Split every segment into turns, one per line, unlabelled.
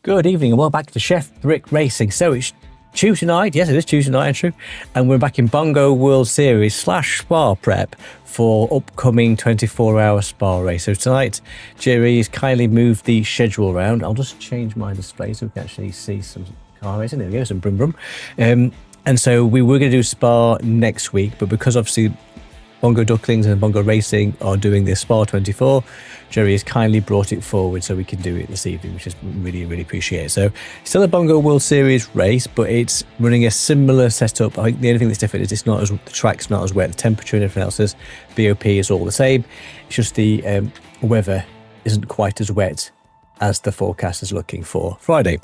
Good evening and welcome back to Chef Brick Racing. So it's Tuesday night, yes it is Tuesday night, true, and we're back in Bongo World Series / Spa prep for upcoming 24-hour Spa race. So tonight, Jerry's kindly moved the schedule around. I'll just change my display so we can actually see some car racing. There we go, some brum brum. And so we were going to do Spa next week, but because obviously Bongo Ducklings and Bongo Racing are doing this Spa 24, Jerry has kindly brought it forward so we can do it this evening, which is really appreciated. So still a Bongo World Series race, but it's running a similar setup. I think the only thing that's different is the track's not as wet, the temperature and everything else is, BOP is all the same. It's just the weather isn't quite as wet as the forecast is looking for Friday.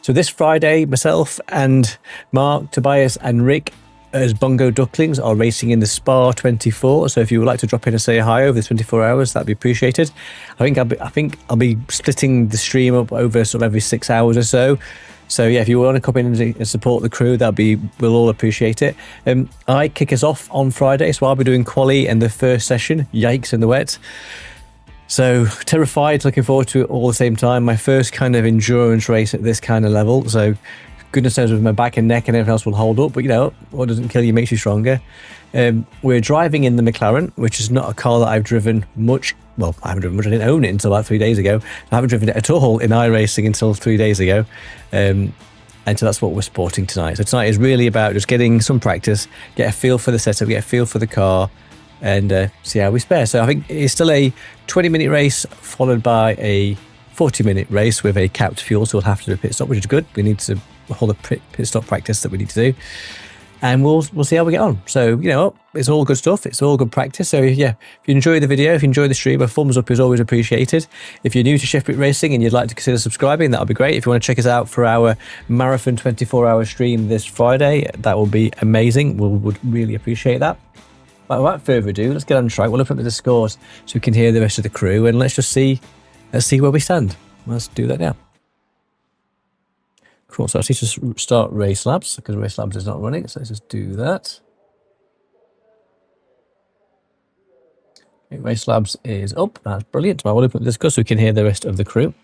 So this Friday, myself and Mark, Tobias and Rick as Bongo Ducklings are racing in the Spa 24. So if you would like to drop in and say hi over the 24 hours, that'd be appreciated. I think I'll be splitting the stream up over sort of every 6 hours or so. So yeah, if you want to come in and support the crew, we'll all appreciate it. I kick us off on Friday, so I'll be doing quali and the first session. Yikes in the wet. So terrified, looking forward to it all at the same time. My first kind of endurance race at this kind of level. So goodness knows if my back and neck and everything else will hold up, but you know, what doesn't kill you makes you stronger. We're driving in the McLaren, which is not a car that I've driven much. Well, I haven't driven much. I didn't own it until about 3 days ago. I haven't driven it at all in iRacing until 3 days ago. And so that's what we're sporting tonight. So tonight is really about just getting some practice, get a feel for the setup, get a feel for the car, and see how we spare. So I think it's still a 20-minute race followed by a 40-minute race with a capped fuel. So we'll have to do a pit stop, which is good. We need to all the pit stop practice that we need to do, and we'll see how we get on. So you know, it's all good stuff, it's all good practice. So yeah, if you enjoy the video, if you enjoy the stream, a thumbs up is always appreciated. If you're new to Chef Brick Racing and you'd like to consider subscribing, that would be great. If you want to check us out for our marathon 24-hour stream this Friday, that will be amazing. We would really appreciate that. But without further ado, let's get on track. We'll open up the scores so we can hear the rest of the crew, and let's see where we stand. Let's do that now. Cool, so I need to start Race Labs because Race Labs is not running, so let's just do that. Okay, Race Labs is up, that's brilliant. I will open up this so we can hear the rest of the crew.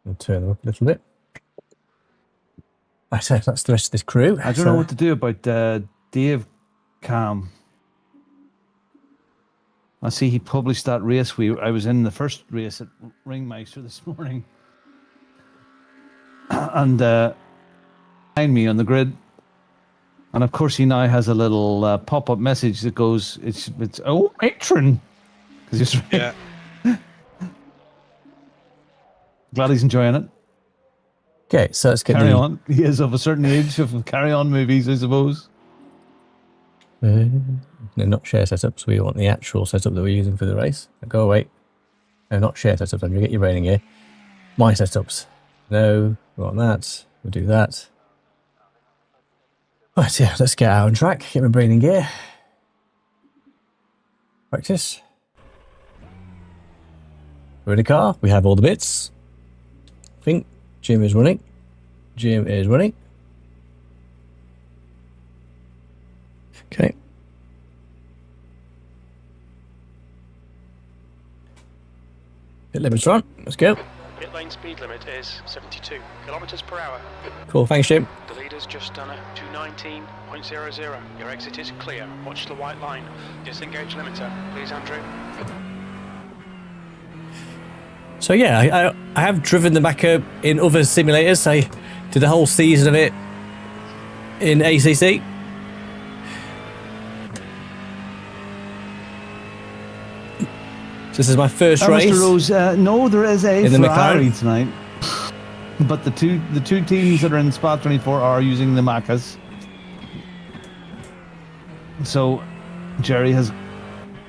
I'll turn them up a little bit. Right, so that's the rest of this crew.
I don't know what to do about Dave Cam. I see he published that race. I was in the first race at Ringmeister this morning, and behind me on the grid, and of course he now has a little pop-up message that goes, "It's oh matron," because yeah. Glad he's enjoying it.
Okay, so let's get
carry on. He is of a certain age of carry on movies, I suppose.
No, not share setups. We want the actual setup that we're using for the race. Go away. No, not share setups. Andrew, get your brain in gear. My setups. No, we want that. We'll do that. Right, yeah, let's get out on track. Get my brain in gear. Practice. We're in the car. We have all the bits. I think Jim is running. Jim is running. Okay. Pit limit's on. Let's go.
Pit lane speed limit is 72 kilometers per hour.
Cool, thanks Jim.
The leader's just done a 219.00. Your exit is clear. Watch the white line. Disengage limiter, please, Andrew.
So yeah, I have driven the Macca in other simulators. I did a whole season of it in ACC. So this is my first race.
Mr. Rose, no, there is a Ferrari tonight, but the two teams that are in Spa 24 are using the Maccas. So Jerry has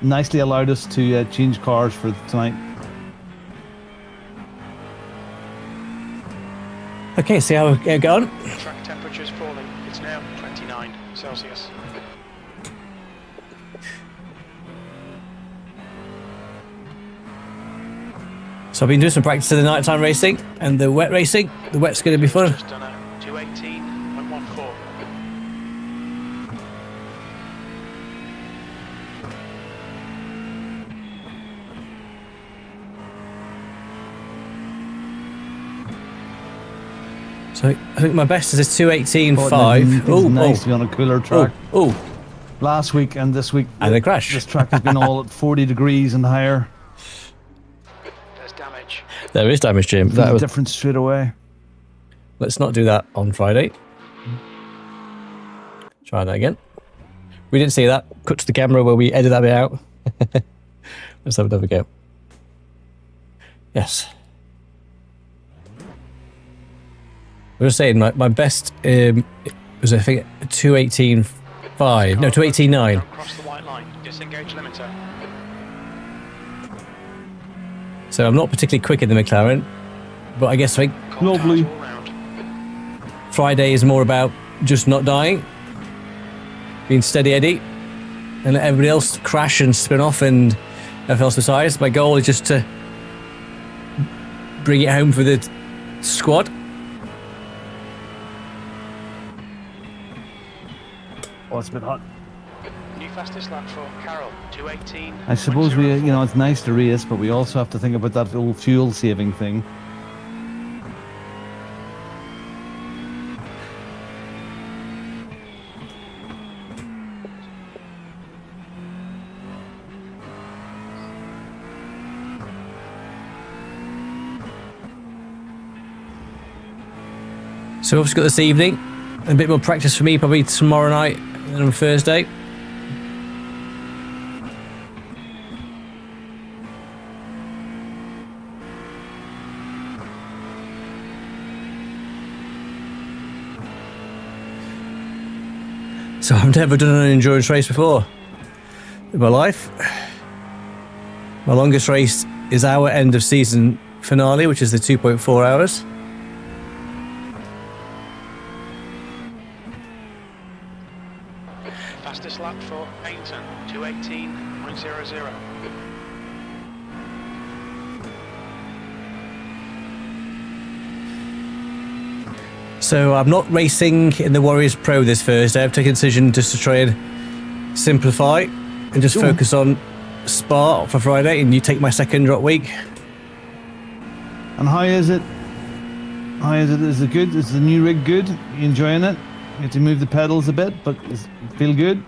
nicely allowed us to change cars for tonight.
Okay, see how we get on.
Track temperature is falling. It's now 29 Celsius.
So I've been doing some practice of the nighttime racing and the wet racing. The wet's going to be fun.
Just done a 218.14.
So I think my best is a
Oh,
2:18.5.
it's nice to be on a cooler track.
Oh,
Last week and this week,
and a crash.
this track has been all at 40 degrees and higher.
There's damage.
There is damage, Jim.
That was different straight away.
Let's not do that on Friday. Try that again. We didn't see that. Cut to the camera where we edit that bit out. Let's have another go. Yes. I was saying my best was I think 2:18.5. No, 2:18.9.
Don't cross the white line. Disengage limiter.
So I'm not particularly quick in the McLaren, but I guess I think
Cold
Lovely.
cars all round.
Friday is more about just not dying, being steady Eddie, and let everybody else crash and spin off and everything else besides. My goal is just to bring it home for the squad.
Oh, it's a bit hot.
New fastest lap for Carroll. 2:18.
I suppose we, you know, it's nice to race, but we also have to think about that old fuel saving thing.
So obviously got this evening, a bit more practice for me probably tomorrow night and on Thursday. So I've never done an endurance race before in my life. My longest race is our end of season finale, which is the 2.4 hours.
Fastest lap for Payton. 2:18.00.
So I'm not racing in the Warriors Pro this Thursday. I've taken a decision just to try and simplify and just focus on Spa for Friday, and you take my second drop week.
And how is it? How is it? Is it good? Is the new rig good? You enjoying it? You have to move the pedals a bit, but does it feel good?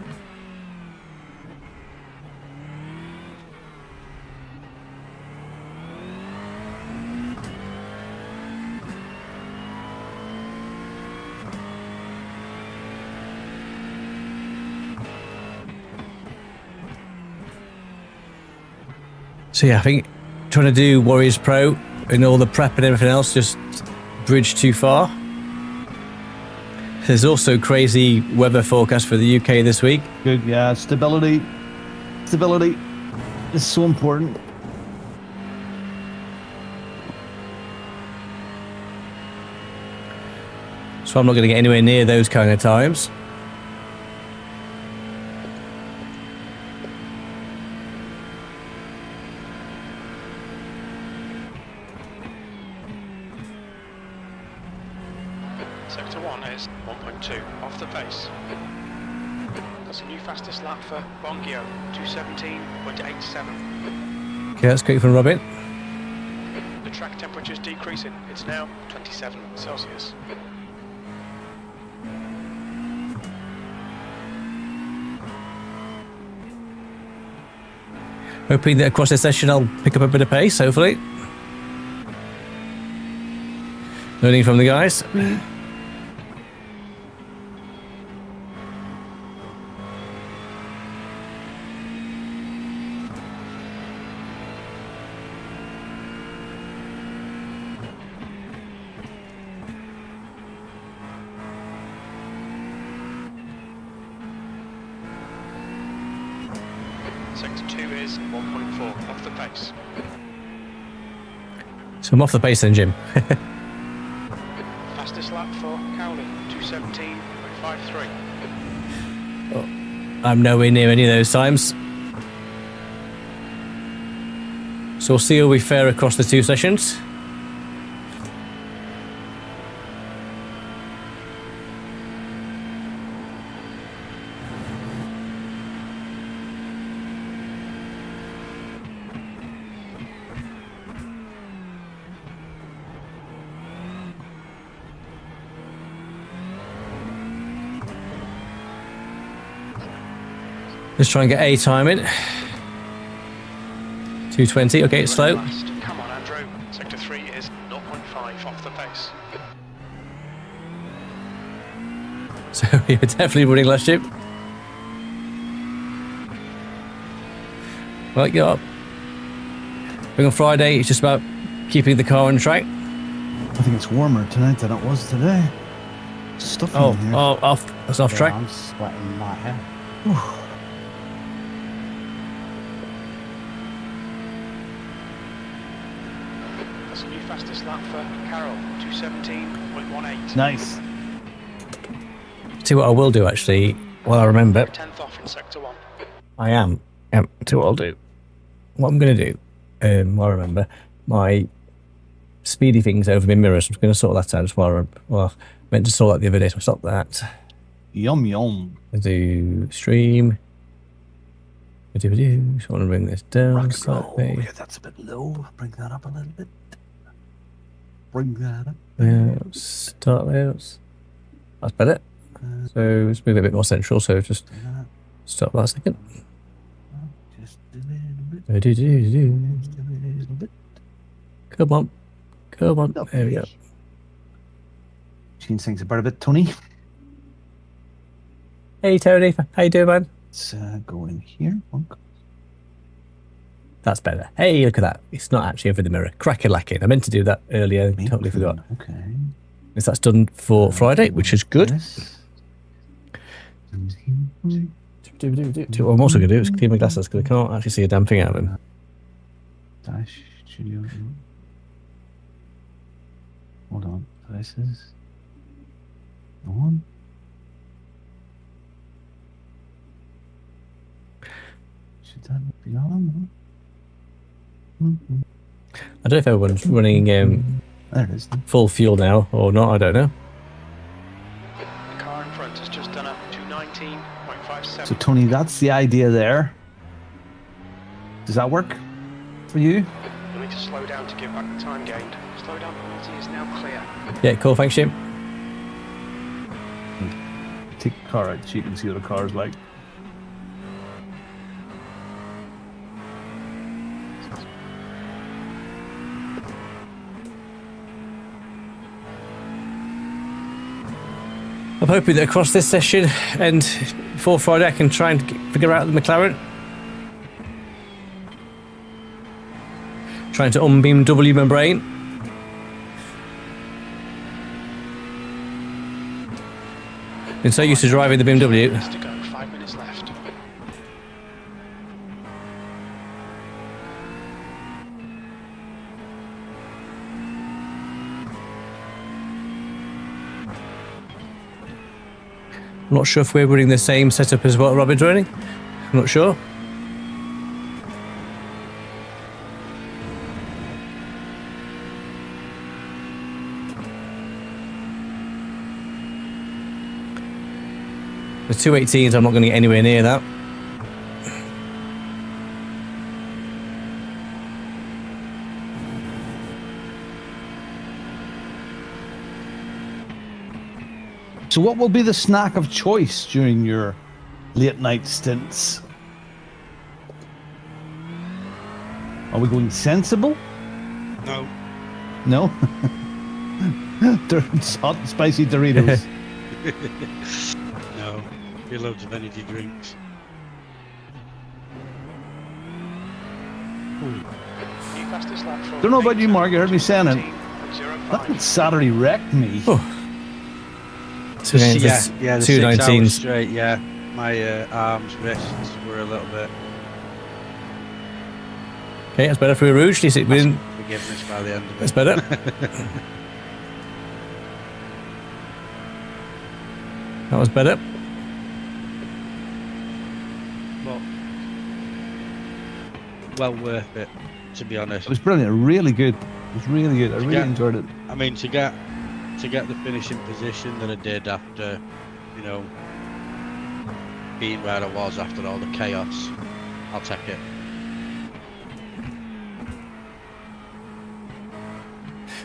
So yeah, I think trying to do Warriors Pro and all the prep and everything else just bridged too far. There's also crazy weather forecast for the UK this week.
Good, yeah. Stability. Stability is so important.
So I'm not going to get anywhere near those kind of times.
Sector 1 is 1.2 off the pace. That's a new fastest lap for Bongo. 2:17.87.
Okay, that's great from Robin.
The track temperature is decreasing. It's now 27 Celsius.
Hoping that across this session I'll pick up a bit of pace, hopefully. Learning from the guys.
Sector 2 is 1.4 off the pace.
So I'm off the pace then, Jim.
Fastest lap for Cowley. 2:17.53.
I'm nowhere near any of those times. So we'll see how we fare across the two sessions. Let's try and get A time in. 2:20. Okay, it's slow.
Last. Come on, Andrew. Sector 3 is 0.5 off the pace.
So you're definitely running last year. Well, get up. On Friday, it's just about keeping the car on track.
I think it's warmer tonight than it was today. It's stuffy in here.
That's off track.
I'm sweating my hair.
That's a new fastest lap for Carroll, 2:17.18.
Nice.
See what I will do actually. Well, I remember.
10th off in sector 1.
I am. See what I'll do. What I'm going to do. I remember my speedy things over my mirrors. I'm going to sort that out as well. Well, I meant to sort that the other day, so I stopped that.
Yum yum.
I do stream. So I want to bring this down slightly.
Yeah, that's a bit low. Bring that up a little bit. Bring that up.
Yeah, start layouts. That's better. So let's move it a bit more central. So just stop that a second.
Just a little bit. Just a little bit.
Come on. Come on. There we go.
Gene sings about a bit, Tony.
Hey, Tony. How you doing, man?
Let's go in here.
That's better. Hey, look at that. It's not actually over the mirror. Crack-a-lacking. I meant to do that earlier. Totally forgot.
Okay.
Yes, that's done for Friday, which is good. What I'm also going to do is clean my glasses because I can't actually see a damn thing out of them.
Dash Studio. Hold on. Devices. On. Should that be on?
I don't know if everyone's running
There it is.
full fuel now or not. I don't know.
The car in front has just done a 2:19.57.
So Tony, that's the idea there. Does that work for you?
You'll need to slow down to give back the time gained. Slow down penalty is now clear.
Yeah, cool. Thanks, Jim.
Take the car out so you can see what the car is like.
I'm hoping that across this session and before Friday I can try and figure out the McLaren. Trying to unbeam W my brain. Been so used to driving the BMW.
Minutes to go, 5 minutes left.
I'm not sure if we're running the same setup as what Robert's running. I'm not sure. The 218s, I'm not going to get anywhere near that.
So what will be the snack of choice during your late night stints? Are we going sensible?
No.
No? Hot and spicy Doritos.
No. Be loads of energy drinks.
New fastest lap for
Don't know about you, Mark. You heard me saying it.
18.05.
That Saturday wrecked me.
Oh. Two
The 6 hours
19s.
straight, yeah. My arms, wrists were a little bit
Okay, that's better for a Rouge. We didn't.
forgiveness by the end of it.
That's better. That was better.
Well worth it, to be honest.
It was brilliant. Really good. It was really good. I really enjoyed it.
I mean, to get the finishing position that I did after, you know, being where I was after all the chaos, I'll take it.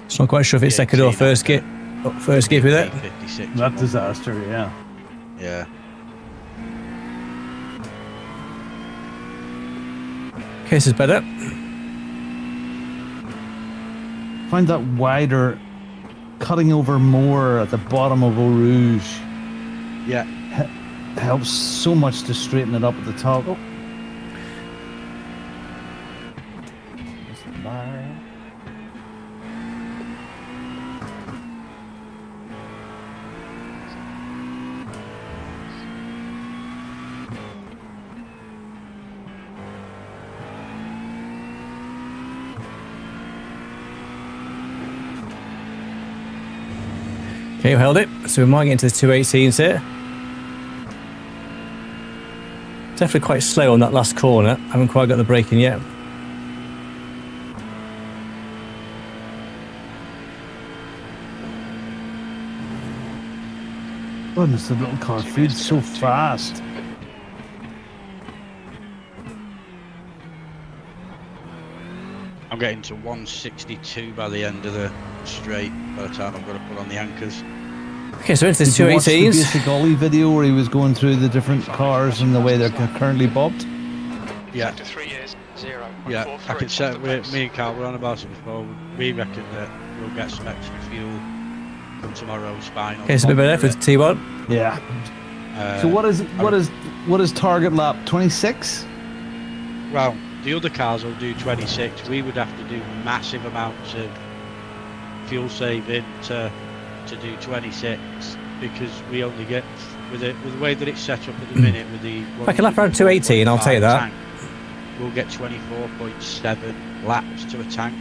It's not quite sure if it's second or first skip. First skip with it.
56.
That disaster, yeah.
Yeah.
Okay, this is better.
Find that wider, cutting over more at the bottom of Eau Rouge
Yeah.
helps so much to straighten it up at the top. Oh.
Okay, we held it. So we might get into the 218s here. Definitely quite slow on that last corner. Haven't quite got the braking yet.
Goodness, the little car feeds so fast.
I'm getting to 162 by the end of the straight by the time I've got to put on the anchors.
Okay, so into the
Did you watch the
218s.
basic Ollie video where he was going through the different cars and the way they're currently bobbed?
Yeah.
After 3 years, 0.
Yeah, I can say me and Carl were on about it before. We reckon that we'll get some extra fuel come tomorrow's final.
Okay, so a bit better for the T1.
Yeah. So what is target lap? 26?
Well, the other cars will do 26. We would have to do massive amounts of fuel saving to do 26 because we only get with the way that it's set up at the minute with the.
If I can lap around 218, I'll take that.
Tank, we'll get 24.7 laps to a tank.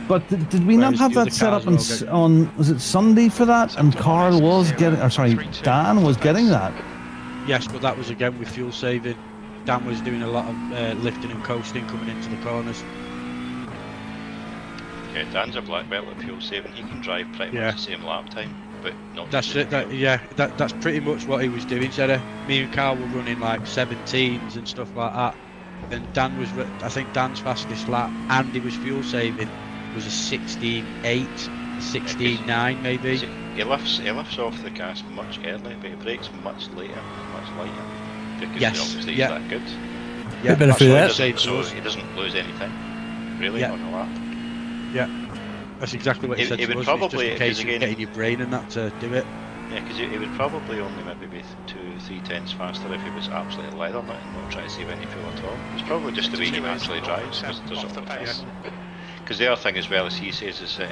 But did we not
Whereas
have
the other
that set up
cars
on was it Sunday for that? And Carl was getting, or sorry, Dan was getting that.
Yes, but that was again with fuel saving. Dan was doing a lot of lifting and coasting coming into the corners.
Yeah, Dan's a black belt at fuel saving. He can drive pretty much the same lap time, but not.
That's it. That's pretty much what he was doing. So me and Carl were running like 17s and stuff like that. And Dan was, I think Dan's fastest lap, and he was fuel saving, was a 16.8, 16.9 maybe.
He lifts off the gas much earlier, but he brakes much later, much lighter, because obviously he's that good.
Bit better through that.
So he doesn't lose anything, really, on a lap.
Yeah, that's exactly what he said to us.
Probably,
it's just a case of getting your brain and that to do it.
Yeah, because he would probably only maybe be 2-3 tenths faster if he was absolutely leather on it and not try to save any fuel at all. It's probably just the way he naturally drives, because the other thing as well as he says is that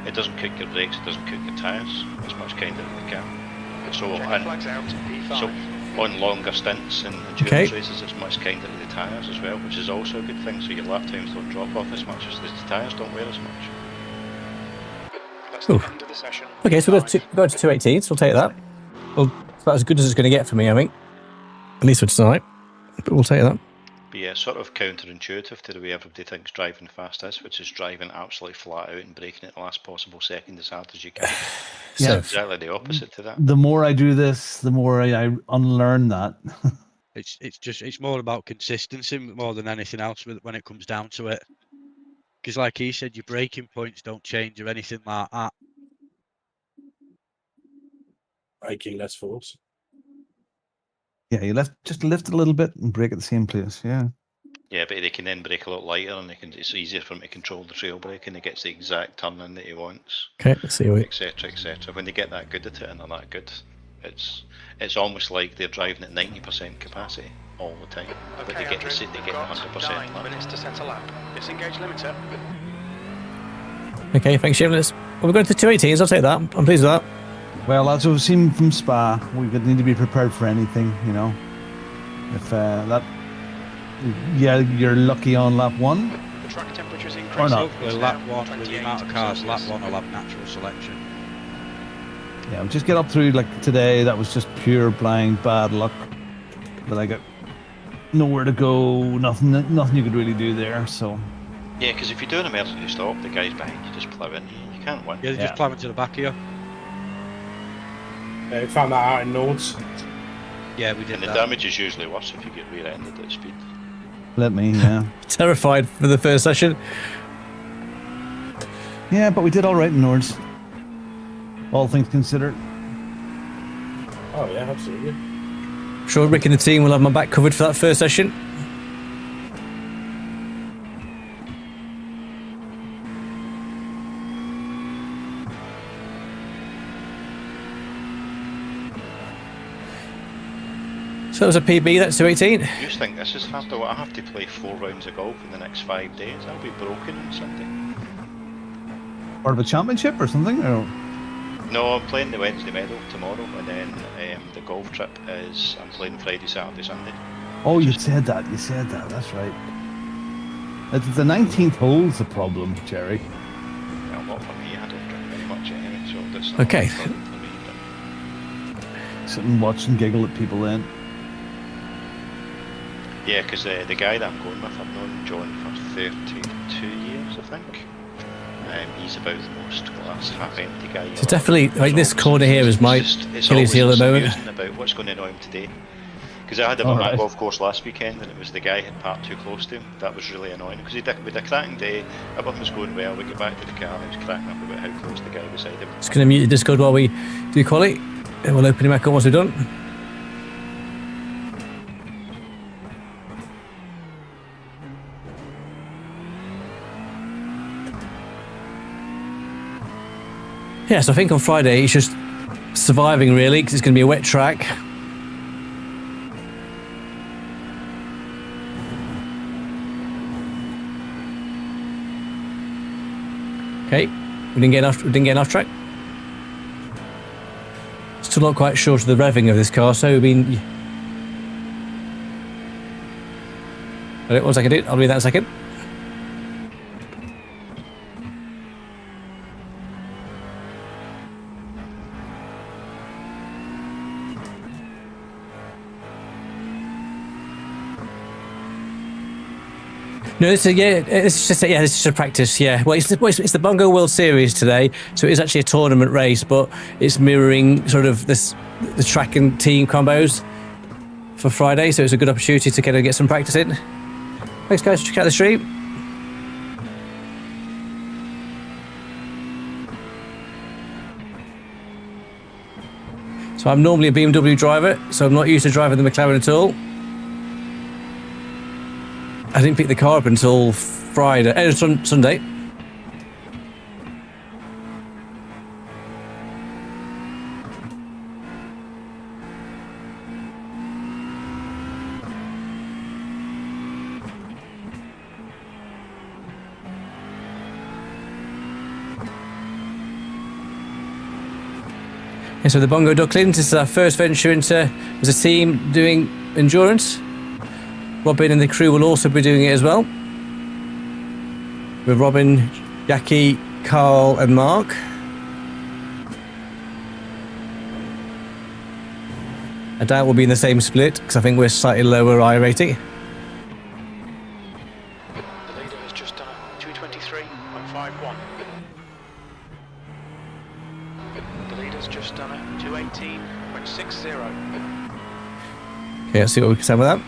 it doesn't cook your brakes, it doesn't cook your tyres. It's much kinder than the car. So on longer stints and endurance races, it's much kinder to the tyres as well, which is also a good thing. So your lap times don't drop off as much as the tyres don't wear as much.
That's the end of the session.
Okay, so we'll go to 218, so we'll take that. Well, it's about as good as it's going to get for me, I think. At least for tonight. But we'll take that.
But yeah, sort of counterintuitive to the way everybody thinks driving fast is, which is driving absolutely flat out and braking at the last possible second as hard as you can.
Yeah,
exactly the opposite to that.
The more I do this, the more I unlearn that.
It's more about consistency more than anything else when it comes down to it. Because like he said, your braking points don't change or anything like that.
Braking less force.
Yeah, you just lift a little bit and brake at the same place. Yeah.
Yeah, but they can then brake a lot lighter, and it's easier for him to control the trail brake, and he gets the exact turn in that he wants.
Okay, let's see.
Etc. Etc. When they get that good at it and they're that good, it's almost like they're driving at 90% capacity all the time. But they get the 100%.
9 minutes to set a lap. Disengage limiter.
Okay, thanks, Jim. Well, we're going to 218s. I'll take that. I'm pleased with that.
Well, as we've seen from Spa, we would need to be prepared for anything, you know. If you're lucky on lap 1.
The track temperature's increasing.
Or not.
Hopefully lap 1 with the amount of cars, lap 1 will have natural selection.
Yeah, we'll just get up through, like today, that was just pure blind bad luck. But I got nowhere to go, nothing you could really do there, so.
Yeah, because if you do an emergency stop, the guys behind you just plough in. You can't win.
Yeah, they just plough into the back of you.
We found that out in Nords.
Yeah, we did.
And the damage is usually worse if you get rear-ended at speed.
Let me, yeah.
Terrified for the first session.
Yeah, but we did all right in Nords. All things considered.
Oh yeah, absolutely.
Sure, Rick and the team will have my back covered for that first session. So it was a PB, that's 218.
You just think this is hard, though. I have to play 4 rounds of golf in the next 5 days. I'll be broken on Sunday.
Part of a championship or something? Or?
No, I'm playing the Wednesday medal tomorrow, and then the golf trip is I'm playing Friday, Saturday, Sunday.
Oh, you said that. You said that. That's right. It's the 19th hole's the problem, Jerry.
Well, not for me. I don't drink very much anyway, so that's not
Okay.
a problem for me. But
Sit and watch and giggle at people then.
yeah, because the guy that I'm going with, I've known John for 32 years, I think. He's about the most glass half empty guy.
So definitely, like this corner here is my Achilles heel at the moment.
About what's going to annoy him today. Because I had him on that golf course last weekend, and it was the guy had parked too close to him. That was really annoying because with a cracking day, everything was going well. We get back to the car, and he was cracking up about how close the guy beside him.
Just going to mute the Discord while we do quality, and we'll open him back up once we're done. Yeah, so I think on Friday it's just surviving really, because it's going to be a wet track. Okay, we didn't get enough track. Still not quite sure to the revving of this car, so I mean, one second, I'll be that in a second. No, this is just a practice. Yeah, well, it's the Bongo World Series today, so it is actually a tournament race, but it's mirroring sort of the track and team combos for Friday, so it's a good opportunity to kind of get some practice in. Thanks, guys. Check out the stream. So I'm normally a BMW driver, so I'm not used to driving the McLaren at all. I didn't pick the car up until Sunday. And so the Bongo Ducklings, this is our first venture into as a team doing endurance. Robin and the crew will also be doing it as well. With Robin, Jackie, Carl and Mark. I doubt we'll be in the same split because I think we're slightly lower I rating.
The leader has just done a 223.51. The leader's just done a 218.60.
Okay, let's see what we can say with that.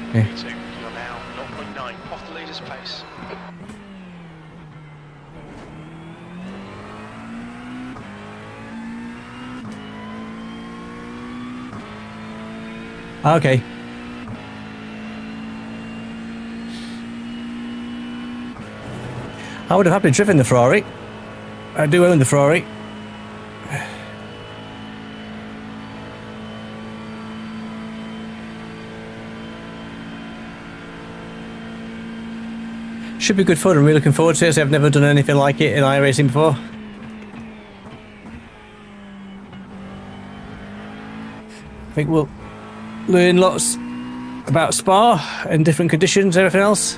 Okay.
You're now 0.9 off the leader's pace.
Okay. I would have happily driven the Ferrari. I do own the Ferrari. Should be good fun. I'm really looking forward to it. So I've never done anything like it in iRacing before. I think we'll learn lots about Spa and different conditions, everything else.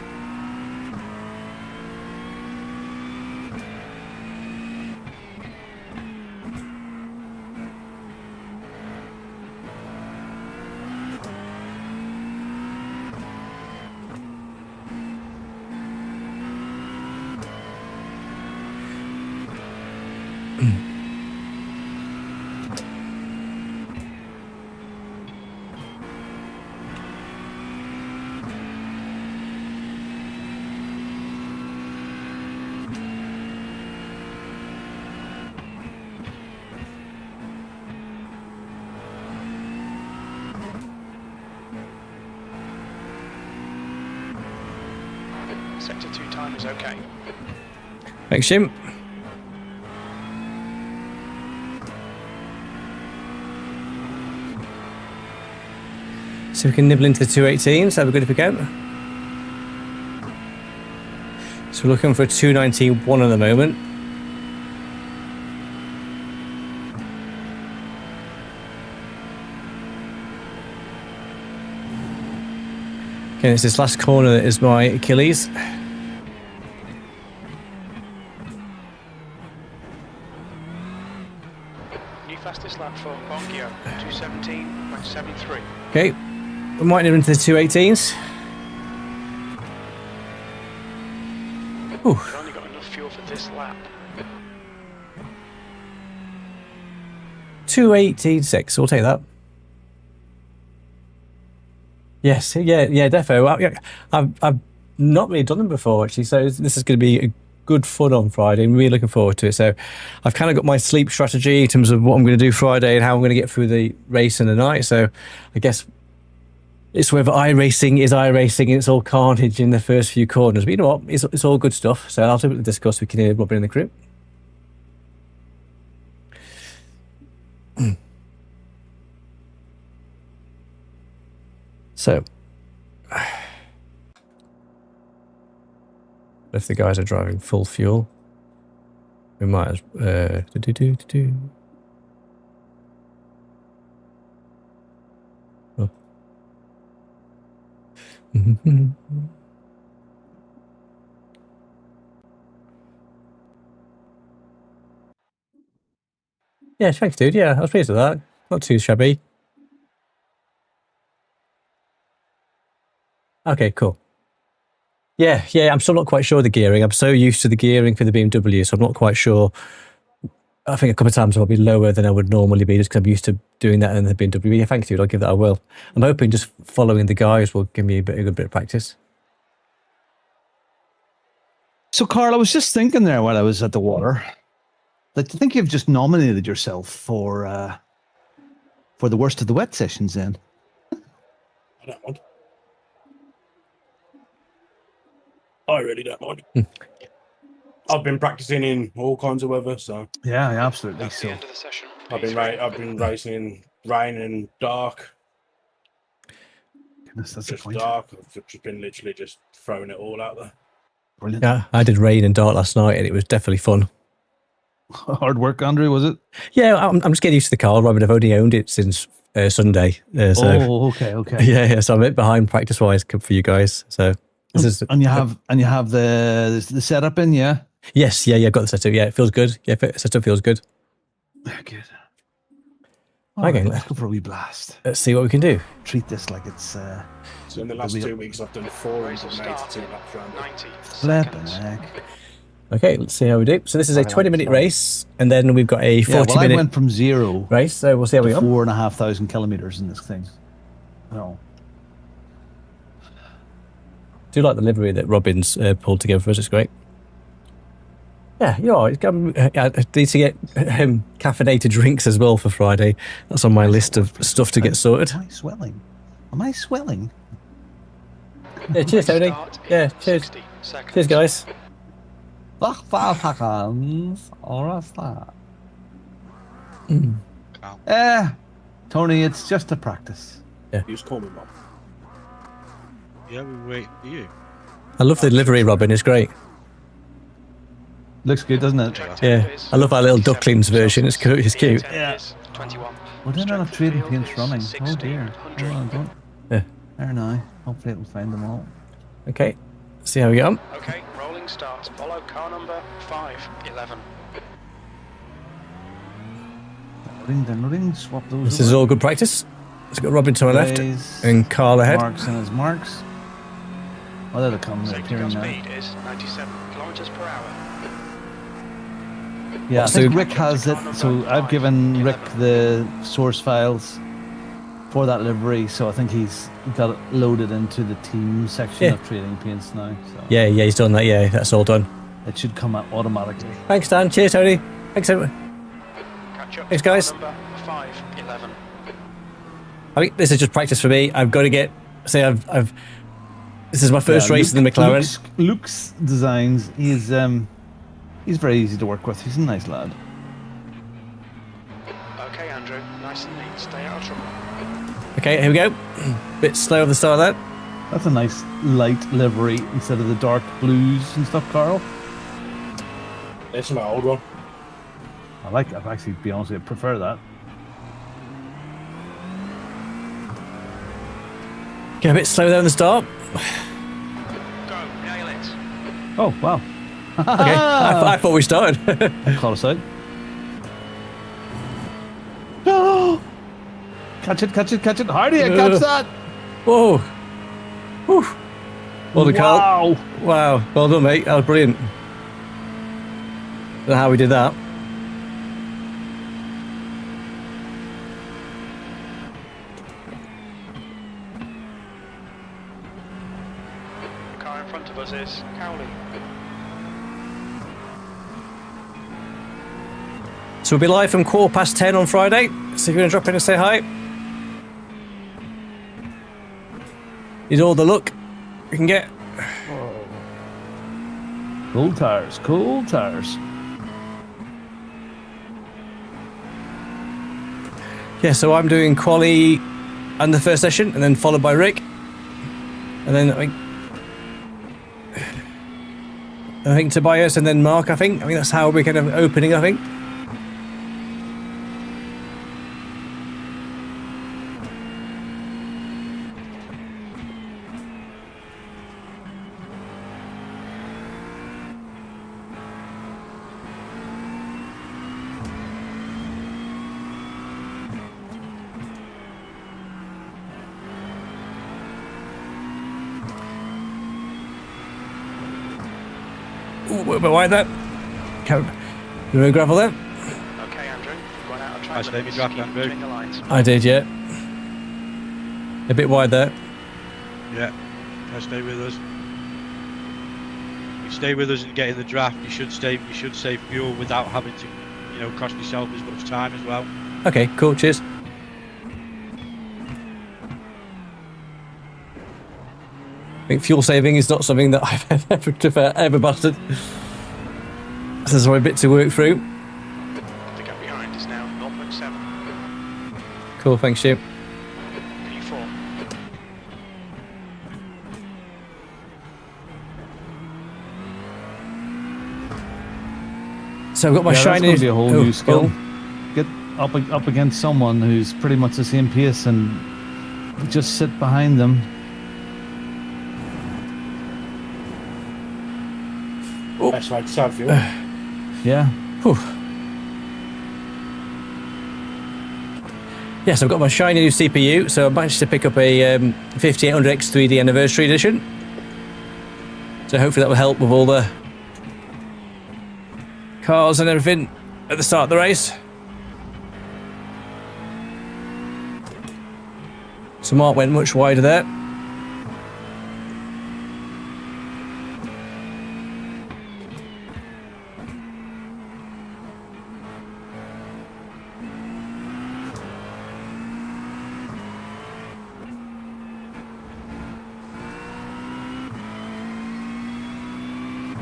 Sector 2 time is okay.
Thanks, Jim. So we can nibble into the 218s. That'd be good if we can. So we're looking for a 219.1 at the moment. Okay, it's this last corner that is my Achilles.
New fastest lap for Bongo, 217.73.
Okay, we might nibble into the 218s. Ooh.
We've only got enough fuel for this lap.
218.6, we'll take that. Yes, yeah, defo. I've not really done them before, actually, so this is going to be a good fun on Friday. I'm really looking forward to it. So I've kind of got my sleep strategy in terms of what I'm going to do Friday and how I'm going to get through the race in the night. So I guess it's whether iRacing is iRacing and it's all carnage in the first few corners. But you know what? It's all good stuff. So I'll do it discuss. We can hear Robin in the crew. So, if the guys are driving full fuel, we might as Oh. Yeah, thanks, dude. Yeah, I was pleased with that. Not too shabby. Okay, cool. Yeah, I'm still not quite sure of the gearing. I'm so used to the gearing for the BMW, so I'm not quite sure. I think a couple of times I'll be lower than I would normally be just because I'm used to doing that in the BMW. Yeah, thanks, dude. I'll give that a whirl. I'm hoping just following the guys will give me a good bit of practice.
So, Carl, I was just thinking there while I was at the water that I think you've just nominated yourself for the worst of the wet sessions. Then
I don't mind. I really don't mind. I've been practicing in all kinds of weather, so
yeah, absolutely.
That's the end of the session.
I've been racing in rain and dark.
Goodness, that's
Just
a point.
dark. I've just been literally just throwing it all out there.
Brilliant.
Yeah, I did rain and dark last night, and it was definitely fun.
Hard work, Andrew, was it?
Yeah, I'm just getting used to the car, Robin. I've only owned it since Sunday.
Okay.
Yeah. So I'm a bit behind practice-wise for you guys. So this is
And you have the setup in, yeah.
yes, yeah. I've got the setup. Yeah, it feels good. Yeah, setup feels good.
Yeah, good.
Okay,
Let's go for a wee blast.
let's see what we can do.
Treat this like it's
So in the last 2 weeks, I've done 482 laps around.
90
flipping
seconds.
heck.
Okay, let's see how we do. So this is a 20-minute race, and then we've got a
Yeah, well, I
40-minute
went from 0
race. So we'll see how we
to
go.
4,500 kilometers in this thing. No.
Do like the livery that Robin's pulled together for us. It's great. Yeah, you know, I need to get caffeinated drinks as well for Friday. That's on my list of stuff to get sorted.
Am I swelling? Am I swelling?
Yeah, cheers, Tony.
Start in
Yeah, cheers.
60 seconds.
Cheers, guys.
5 seconds. Or a start.
Calm.
Tony, it's just a practice.
You just call me Bob.
Yeah, we're waiting for you.
I love the livery, Robin. It's great.
Looks good, doesn't it?
Yeah, I love our little Ducklings version. It's cute. It's cute.
Yeah.
21.
Well, then I'll have trading paints running. Oh dear. Hold on, don't.
Yeah.
There now. Hopefully it'll find them all.
Okay, see how we get on.
Okay, rolling start. Follow car number 511.
Loading, swap those.
This is all good practice. Let's got Robin to my left
Guys,
and Carl ahead.
Marks and his marks. Oh, there they come. They're
Safety
appearing
car
now.
speed is 97 kilometers per hour.
Yeah, I
So-
think Rick has it. So I've given Rick the source files for that livery. So I think he's got it loaded into the team section
Yeah.
of trading paints now. So
Yeah, he's done that. Yeah, that's all done.
it should come out automatically.
Thanks, Dan. Cheers, Tony. Thanks, everyone.
Catch up.
Thanks, guys.
Car number 511.
I think this is just practice for me. I've got to get. Say, I've. This is my first race in the McLaren.
Luke's designs. He's very easy to work with. He's a nice lad.
Okay, Andrew. Nice and neat. Stay out of trouble.
Okay, here we go. Bit slow at the start of that.
That's a nice light livery instead of the dark blues and stuff, Carl.
It's my old one.
I've actually, to be honest with you, I prefer that.
Get a bit slow there at the start.
Go, nail it.
Oh, wow.
Okay, I thought we started.
Call us out. Oh! Catch it. How do you catch that?
Whoa. Whew. Well done, Carl.
Wow.
Wow, well done, mate. That was brilliant. Don't know how we did that.
The car in front of us is Cowley.
So we'll be live from 10:15 on Friday. So if you're going to drop in and say hi. Need all the luck we can get.
Cool tires.
Yeah, so I'm doing quali and the first session, and then followed by Rick. And then I think Tobias and then Mark, I think that's how we're kind of opening, I think. Ooh, a bit wide there. You want gravel there?
Okay, Andrew. Run out of track.
Nice baby drop, Andrew.
Between the lines.
I did, yeah. A bit wide there.
Yeah, stay with us. You stay with us and get in the draft. You should save fuel without having to, cost yourself as much time as well.
Okay, cool, cheers. I think fuel saving is not something that I've ever busted. So there's a bit to work through.
The gap behind is now 0.7.
Cool, thanks, Jim.
P4.
So I've got my
That's
shiny.
going to be a whole new skill.
oh.
Get up against someone who's pretty much the same pace and just sit behind them.
Best way to save fuel.
Yeah.
Whew. Yes, I've got my shiny new CPU, so I managed to pick up a 5800X 3D Anniversary Edition. So hopefully that will help with all the cars and everything at the start of the race. So Mark went much wider there.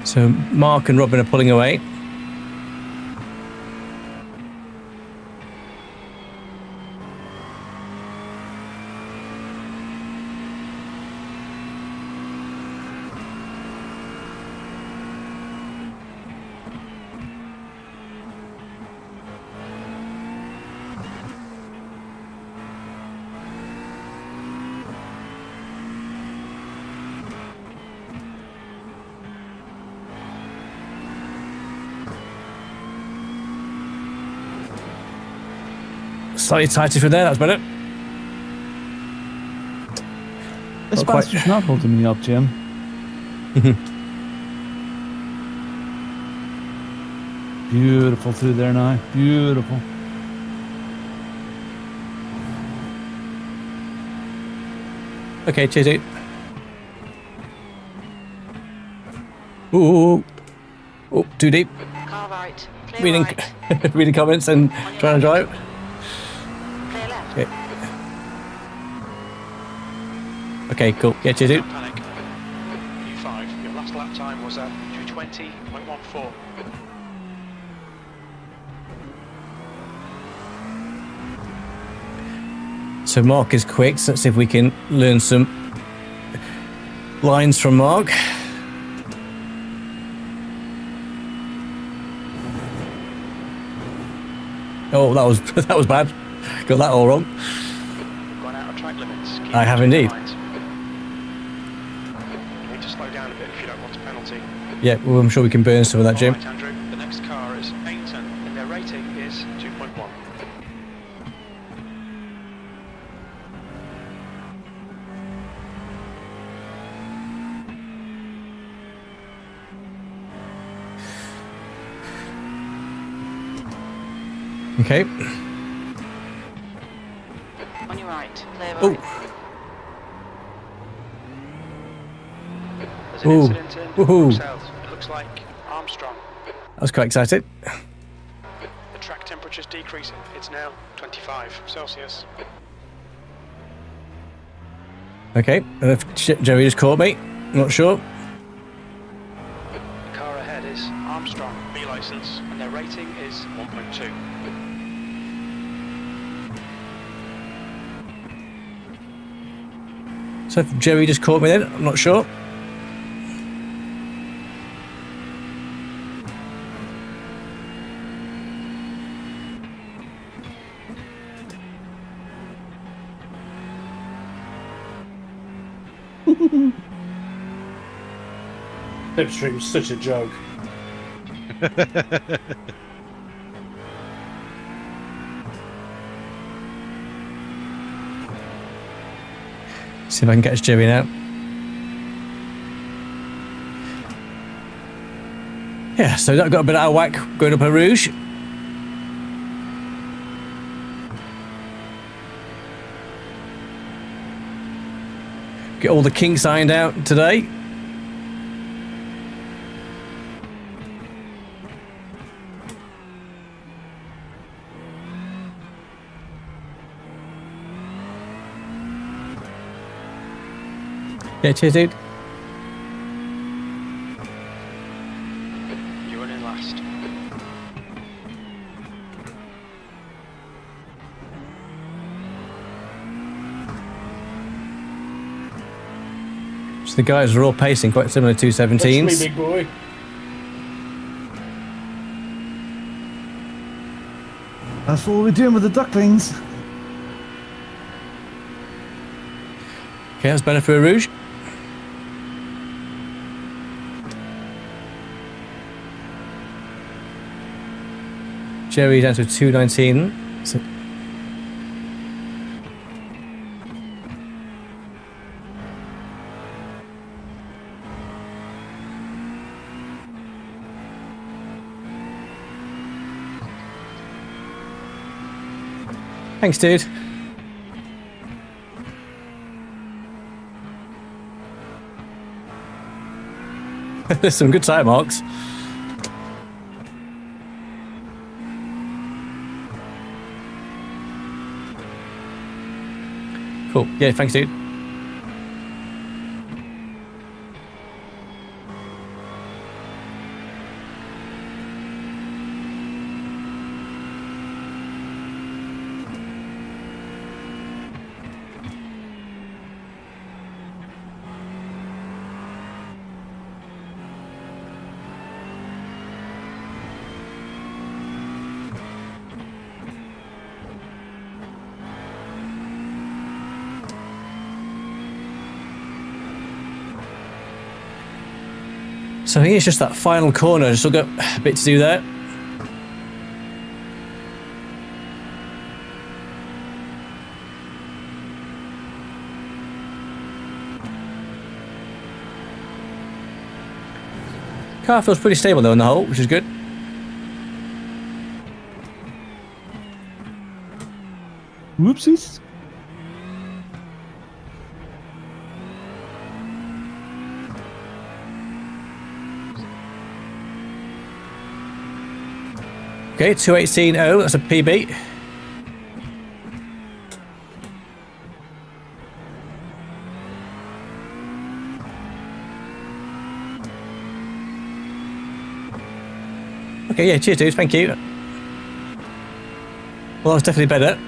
So Mark and Robin are pulling away. Slightly tighter from there, that's better.
This
Not quite.
bastard's not holding me up, Jim. Beautiful through there now. Beautiful.
Okay, cheers, dude. Ooh, oh, too deep.
Car right. Clear
Reading,
right.
reading comments and trying to drive.
Clear left.
Okay. Okay, cool. Yeah, cheers, dude.
Don't panic. P5. Your last lap time was at 2:20.14.
So Mark is quick, so let's see if we can learn some lines from Mark. Oh, that was bad. Got that all wrong.
Gone out of track limits. Keep
I have
between the
indeed.
lines. You need to slow down a bit if you don't want a penalty.
Yeah, well, I'm sure we can burn some of that, Jim.
All right, Andrew. The next car is Paynton, and their rating is 2.1.
Okay.
On your right. Clear
Oh.
right.
There's an
Ooh.
incident in
Woohoo.
South. It looks like Armstrong.
I was quite excited.
The track temperature's decreasing. It's now 25 Celsius.
Okay, and if Jerry just caught me, I'm not sure.
The car ahead is Armstrong, B license, and their rating is 1.2.
So if Jerry just caught me then, I'm not sure.
Slipstream's such a joke.
See if I can catch Jerry now. Yeah, so that got a bit out of whack going up Eau Rouge. Get all the kinks ironed out today. Yeah, cheers, dude.
You're running last.
So the guys are all pacing quite similar to
That's me,
217s.
big boy.
That's what we're doing with the ducklings.
Okay, that's better for Eau Rouge. Jerry down to 219. So thanks, dude. There's some good time marks. Cool. Yeah, thanks, dude. So I think it's just that final corner. Just still got a bit to do there. Car feels pretty stable though in the hole, which is good.
Whoopsies.
Okay, 218.0, that's a PB. Okay, yeah, cheers, dude, thank you. Well, that was definitely better.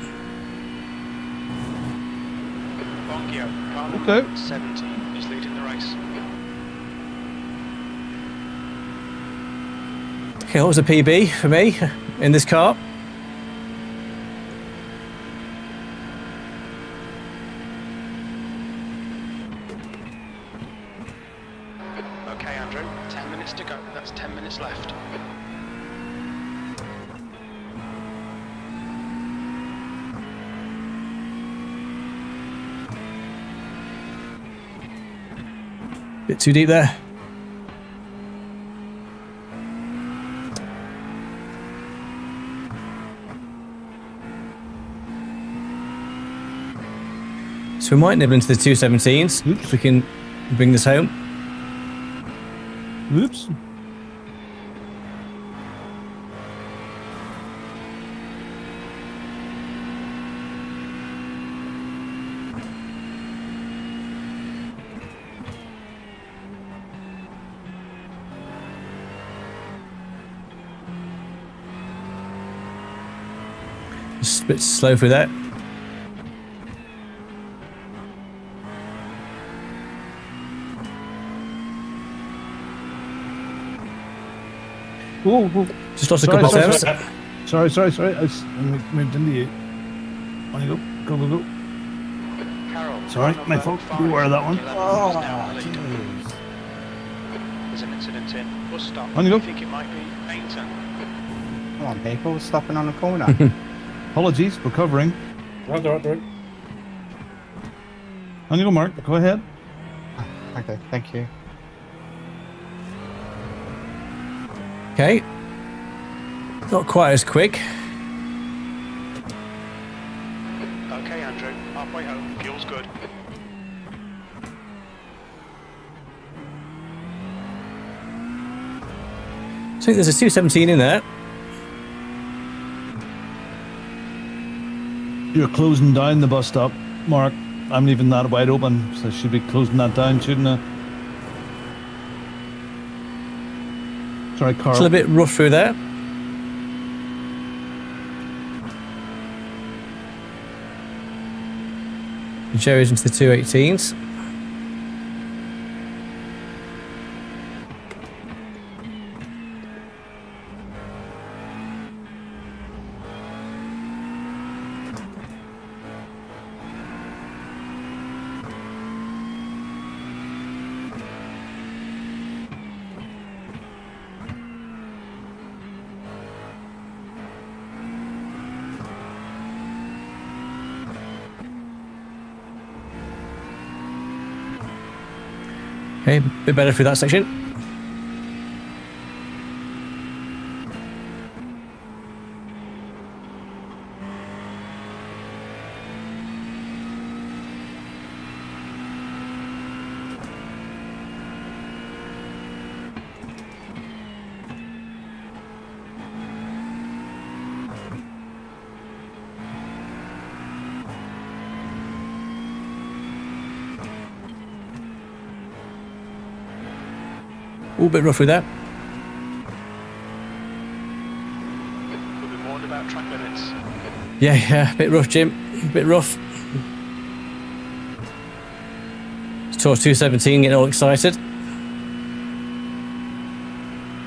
Okay.
70 is leading the race.
Okay, what was a PB for me in this car?
Okay, Andrew, 10 minutes to go. That's 10 minutes left.
Bit too deep there. So we might nibble into the 217s if we can bring this home.
Oops.
Just a bit slow through that.
Ooh.
Just lost a couple of steps.
Sorry. I moved into you. On you go. Go.
Carol,
Sorry,
car
my
number
fault.
5,
Beware of that one.
11 is now in the lead. There's an incident in bus stop.
On you go.
I think it might be Painter.
Come on, people, stopping on the corner.
Apologies, recovering.
Right.
On you go, Mark. Go ahead.
Okay, thank you.
Okay. Not quite as quick.
Okay, Andrew, halfway home. Fuel's good.
I think there's a 217 in there.
You're closing down the bus stop, Mark. I'm leaving that wide open, so I should be closing that down, shouldn't I? Sorry, Carl.
Still a bit rough through there. Jerry's into the 218s. Okay, a bit better through that section. All a bit rough with that.
We'll be warned about track limits.
Yeah, a bit rough, Jim. A bit rough. Towards 217, getting all excited.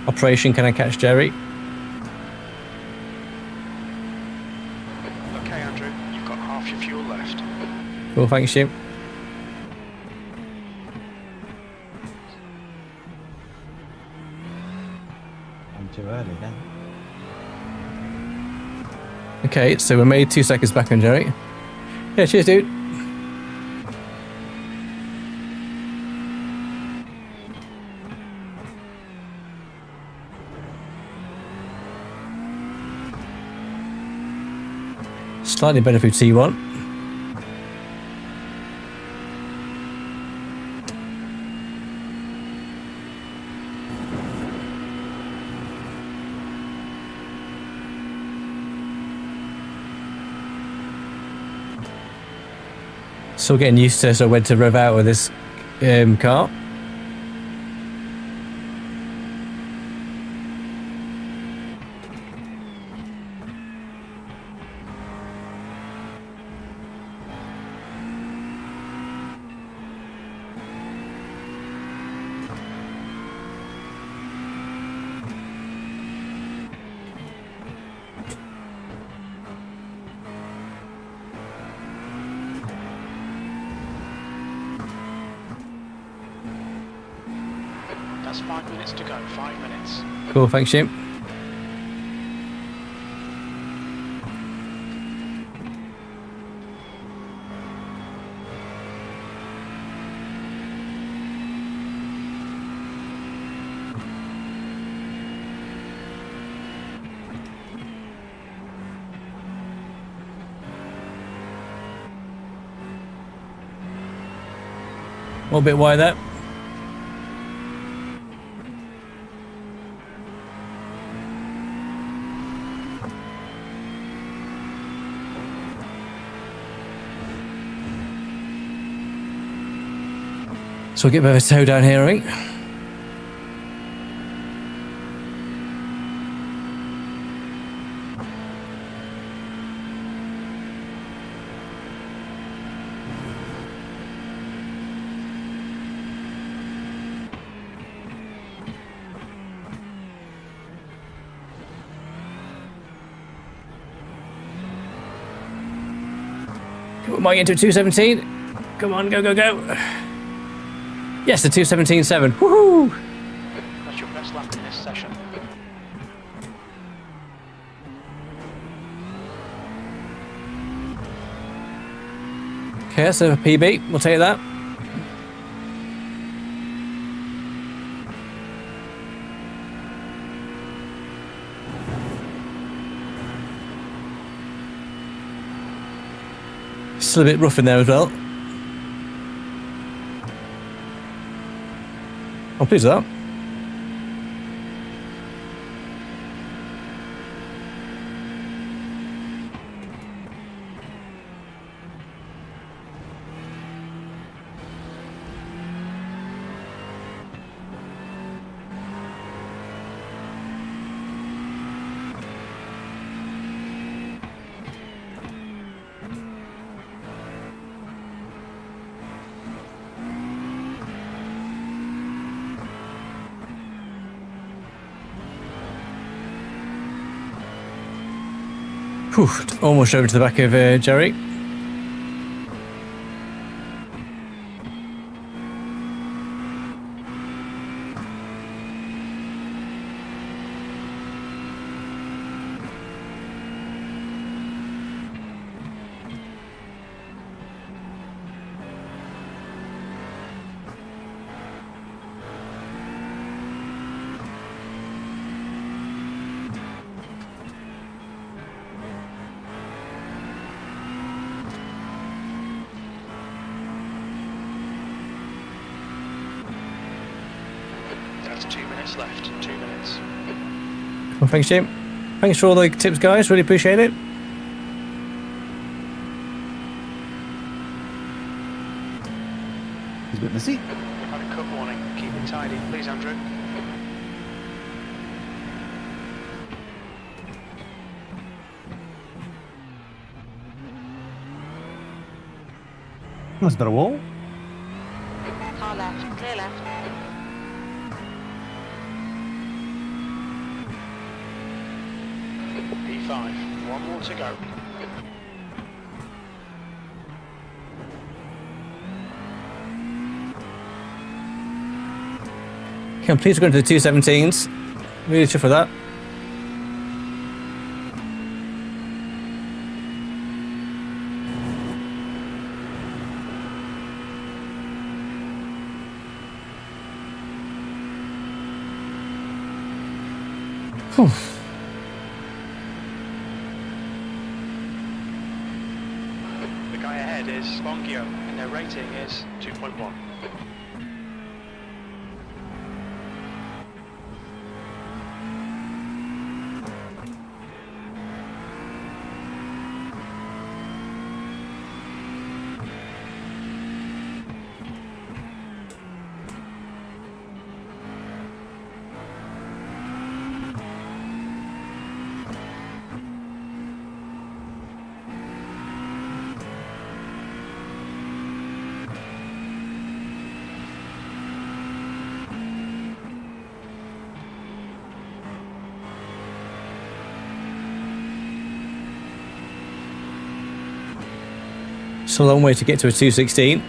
Operation, can I catch Jerry?
Okay, Andrew, you've got half your fuel left.
Cool, thanks, Jim.
I'm too early then.
Okay, so we made 2 seconds back on Jerry. Yeah, cheers, dude. Slightly better through T1. Still getting used to sort of when to rev out with this car.
That's 5 minutes to go. 5 minutes.
Cool, thanks, Jim. A little bit wide there. So we'll get a bit of a toe down here, I think. Might get into a 217. Come on, go, go, go. Yes, the 217.7. Woohoo!
That's your best lap in this session.
Okay, that's a PB. We'll take that. Still a bit rough in there as well. I'm pleased with that. Whew, almost over to the back of Jerry.
That's 2 minutes left. 2 minutes.
Well, thanks, Jim. Thanks for all the tips, guys. Really appreciate it.
He's a bit messy.
We've had a cut warning. Keep it tidy, please, Andrew.
That's a bit of wall.
Car left, clear left.
P5. 1 more to go.
Okay, I'm pleased we're going to the 217s. Really chuffed for that. Whew.
The guy ahead is Bongo, and their rating is 2.1.
It's a long way to get to a 216.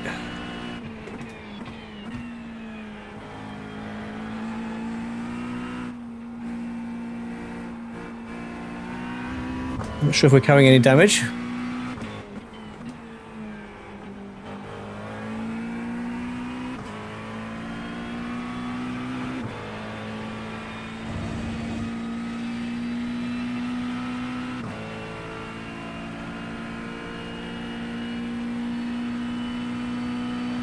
I'm not sure if we're carrying any damage.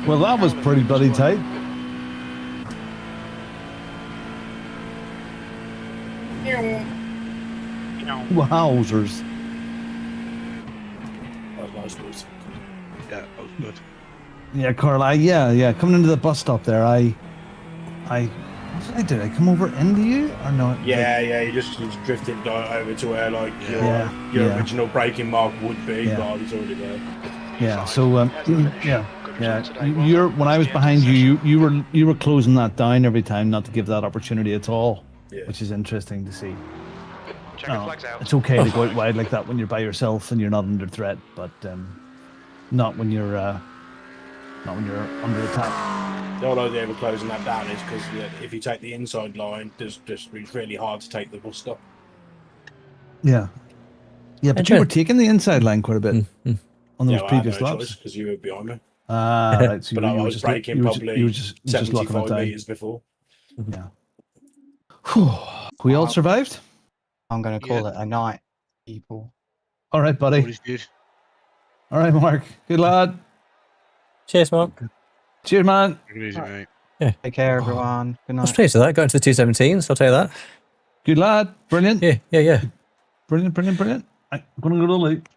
Well, that was pretty bloody tight. Wowzers.
That was nice.
Yeah, that was good.
Yeah, Carl, yeah, coming into the bus stop there, what did I do? I come over into you or not?
Yeah, you just drifted over to where like
Yeah.
your
Yeah.
original braking mark would be,
Yeah.
but it's already there.
Yeah, so yeah. You're when I was behind you, you were closing that down every time, not to give that opportunity at all,
Yeah.
which is interesting to see.
Checker flags out.
It's okay to go out wide like that when you're by yourself and you're not under threat, but not when you're under attack.
The whole idea of closing that down is because if you take the inside line, it's really hard to take the bus stop.
Yeah, but you were taking the inside line quite a bit on those
I had
previous
no
laps.
choice because you were behind me.
Right. So
But I was braking probably
you were just locking it
75
down.
metres before.
Yeah. Whew. We all survived.
I'm going to call it a night, people.
All right, buddy.
What is good?
All right, Mark. Good lad.
Cheers, Mark.
Cheers, man.
Take it easy, mate.
Take care, everyone. Good
I was
night.
pleased with that. Got into the 217s, I'll tell you that.
Good lad. Brilliant.
Yeah.
Brilliant. I'm going to go to the loop.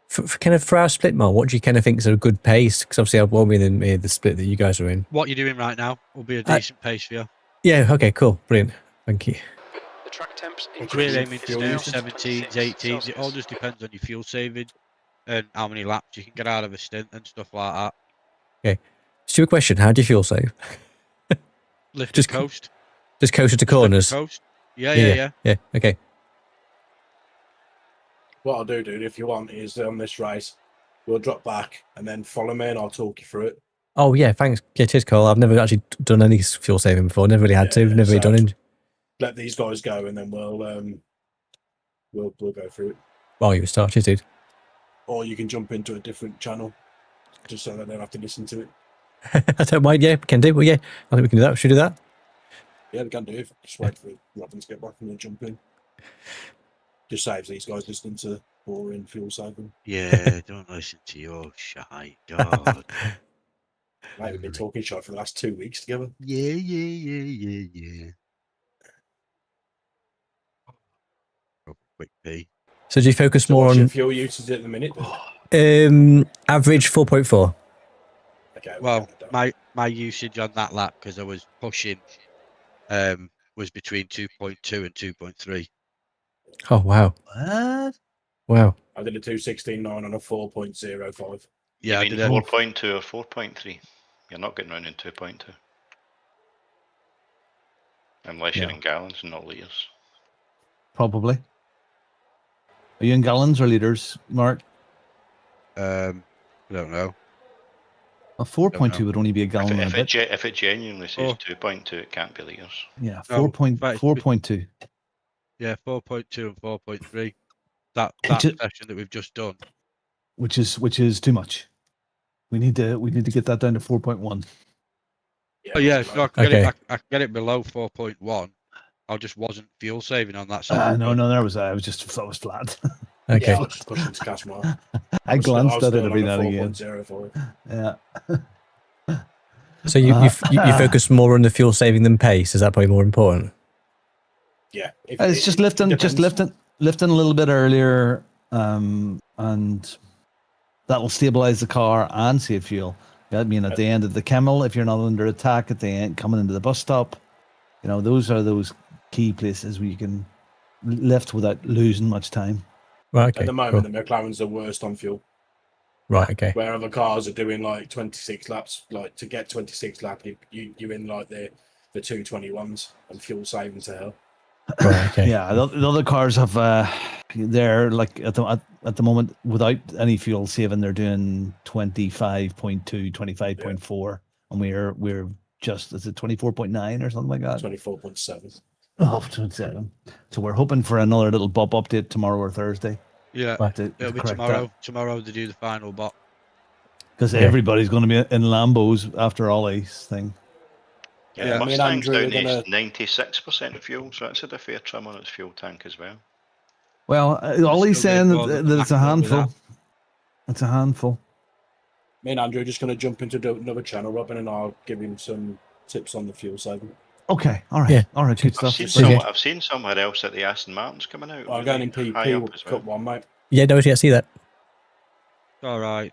For our split, Mark, what do you kind of think is a good pace? Because obviously I won't be in the split that you guys are in.
What you're doing right now will be a decent pace for you.
Yeah, okay, cool. Brilliant. Thank you.
The track temps
We're
increasing
aiming to
fuel
do
usage
17s,
6
18s. It all
Celsius.
just depends on your fuel saving and how many laps you can get out of a stint and stuff like that.
Okay. Stupid question. How do you fuel save?
Lift
Just
and coast.
Just coast to
Just lift and
corners?
coast. Yeah.
Yeah, okay.
What I'll do, dude, if you want, is on this race, we'll drop back and then follow me and I'll talk you through it.
Oh, yeah, thanks. Yeah, cheers, Cole. I've never actually done any fuel saving before. Never really had to. Never really done it.
Let these guys go and then we'll go through it.
While you were started, dude.
Or you can jump into a different channel just so I don't have to listen to it.
I don't mind. Yeah, we can do. Well, yeah, I think we can do that. Should we do that?
Yeah, we can do it. Just wait for Robin to get back and then jump in. Just saves these guys listening to boring fuel saving.
Yeah, don't listen to your shy dog.
Mate, we've been talking shit for the last 2 weeks together.
Yeah. Quick pee.
So do you focus
So
more
what's your
on
fuel usage at the minute? Then?
average 4.4?
Okay,
Well, my usage on that lap, because I was pushing, was between 2.2 and 2.3.
Oh, wow.
What?
Wow.
I did a 216.9 on a 4.05.
Yeah, I
you
did
mean
a,
4.2 or 4.3? You're not getting around in 2.2. Unless you're in gallons and not litres.
Probably. Are you in gallons or liters, Mark?
I don't know.
A 4.2 would only be a gallon and a bit.
If it genuinely says 2.2, it can't be litres.
Yeah,
No,
4.2.
Yeah, 4.2 and 4.3. That
Which is-
session that we've just done.
Which is too much. We need to get that down to 4.1.
Oh yeah, no, I can
Okay.
I can get it below 4.1. I just wasn't fuel saving on that session.
No, that was I was flat.
Okay.
Yeah, I was just pushing to cash mark.
I glanced at it every now and again.
4.05.
Yeah.
So you focus more on the fuel saving than pace. Is that probably more important?
Yeah.
It's just lifting a little bit earlier, and that'll stabilize the car and save fuel. I mean, at the end of the Camel, if you're not under attack at the end, coming into the bus stop, those are those key places where you can lift without losing much time.
Right. Okay.
At the moment, the McLaren's the worst on fuel.
Right. Okay.
Where other cars are doing like 26 laps, like to get 26 laps, you're in like the 221s and fuel saving to hell.
Right. Okay.
Yeah, the other cars have they're like at the moment without any fuel saving, they're doing 25.2, 25.4, and we're just is it 24.9 or something like that?
24.7.
Oh, so we're hoping for another little bop update tomorrow or Thursday.
Yeah,
To
it'll be
correct
tomorrow.
that.
Tomorrow they do the final bot.
Because everybody's going to be in Lambos after Ollie's thing.
Yeah.
me and
Mustang's
Andrew are
down
gonna.
to 96% of fuel, so that's a fair trim on its fuel tank as well.
Well, Ollie's
still
saying
good more
that
than
it's a
Blackpool with
handful. It's a handful.
Me and Andrew are just gonna jump into another channel, Robin, and I'll give him some tips on the fuel saving.
Okay, all right,
Yeah.
all right, good
I've
stuff.
seen,
Okay.
I've seen somewhere else that the Aston Martin's coming out.
I'm
really
going in
high up
PP
as well.
Cup 1, mate.
Yeah, don't yet see that.
All right.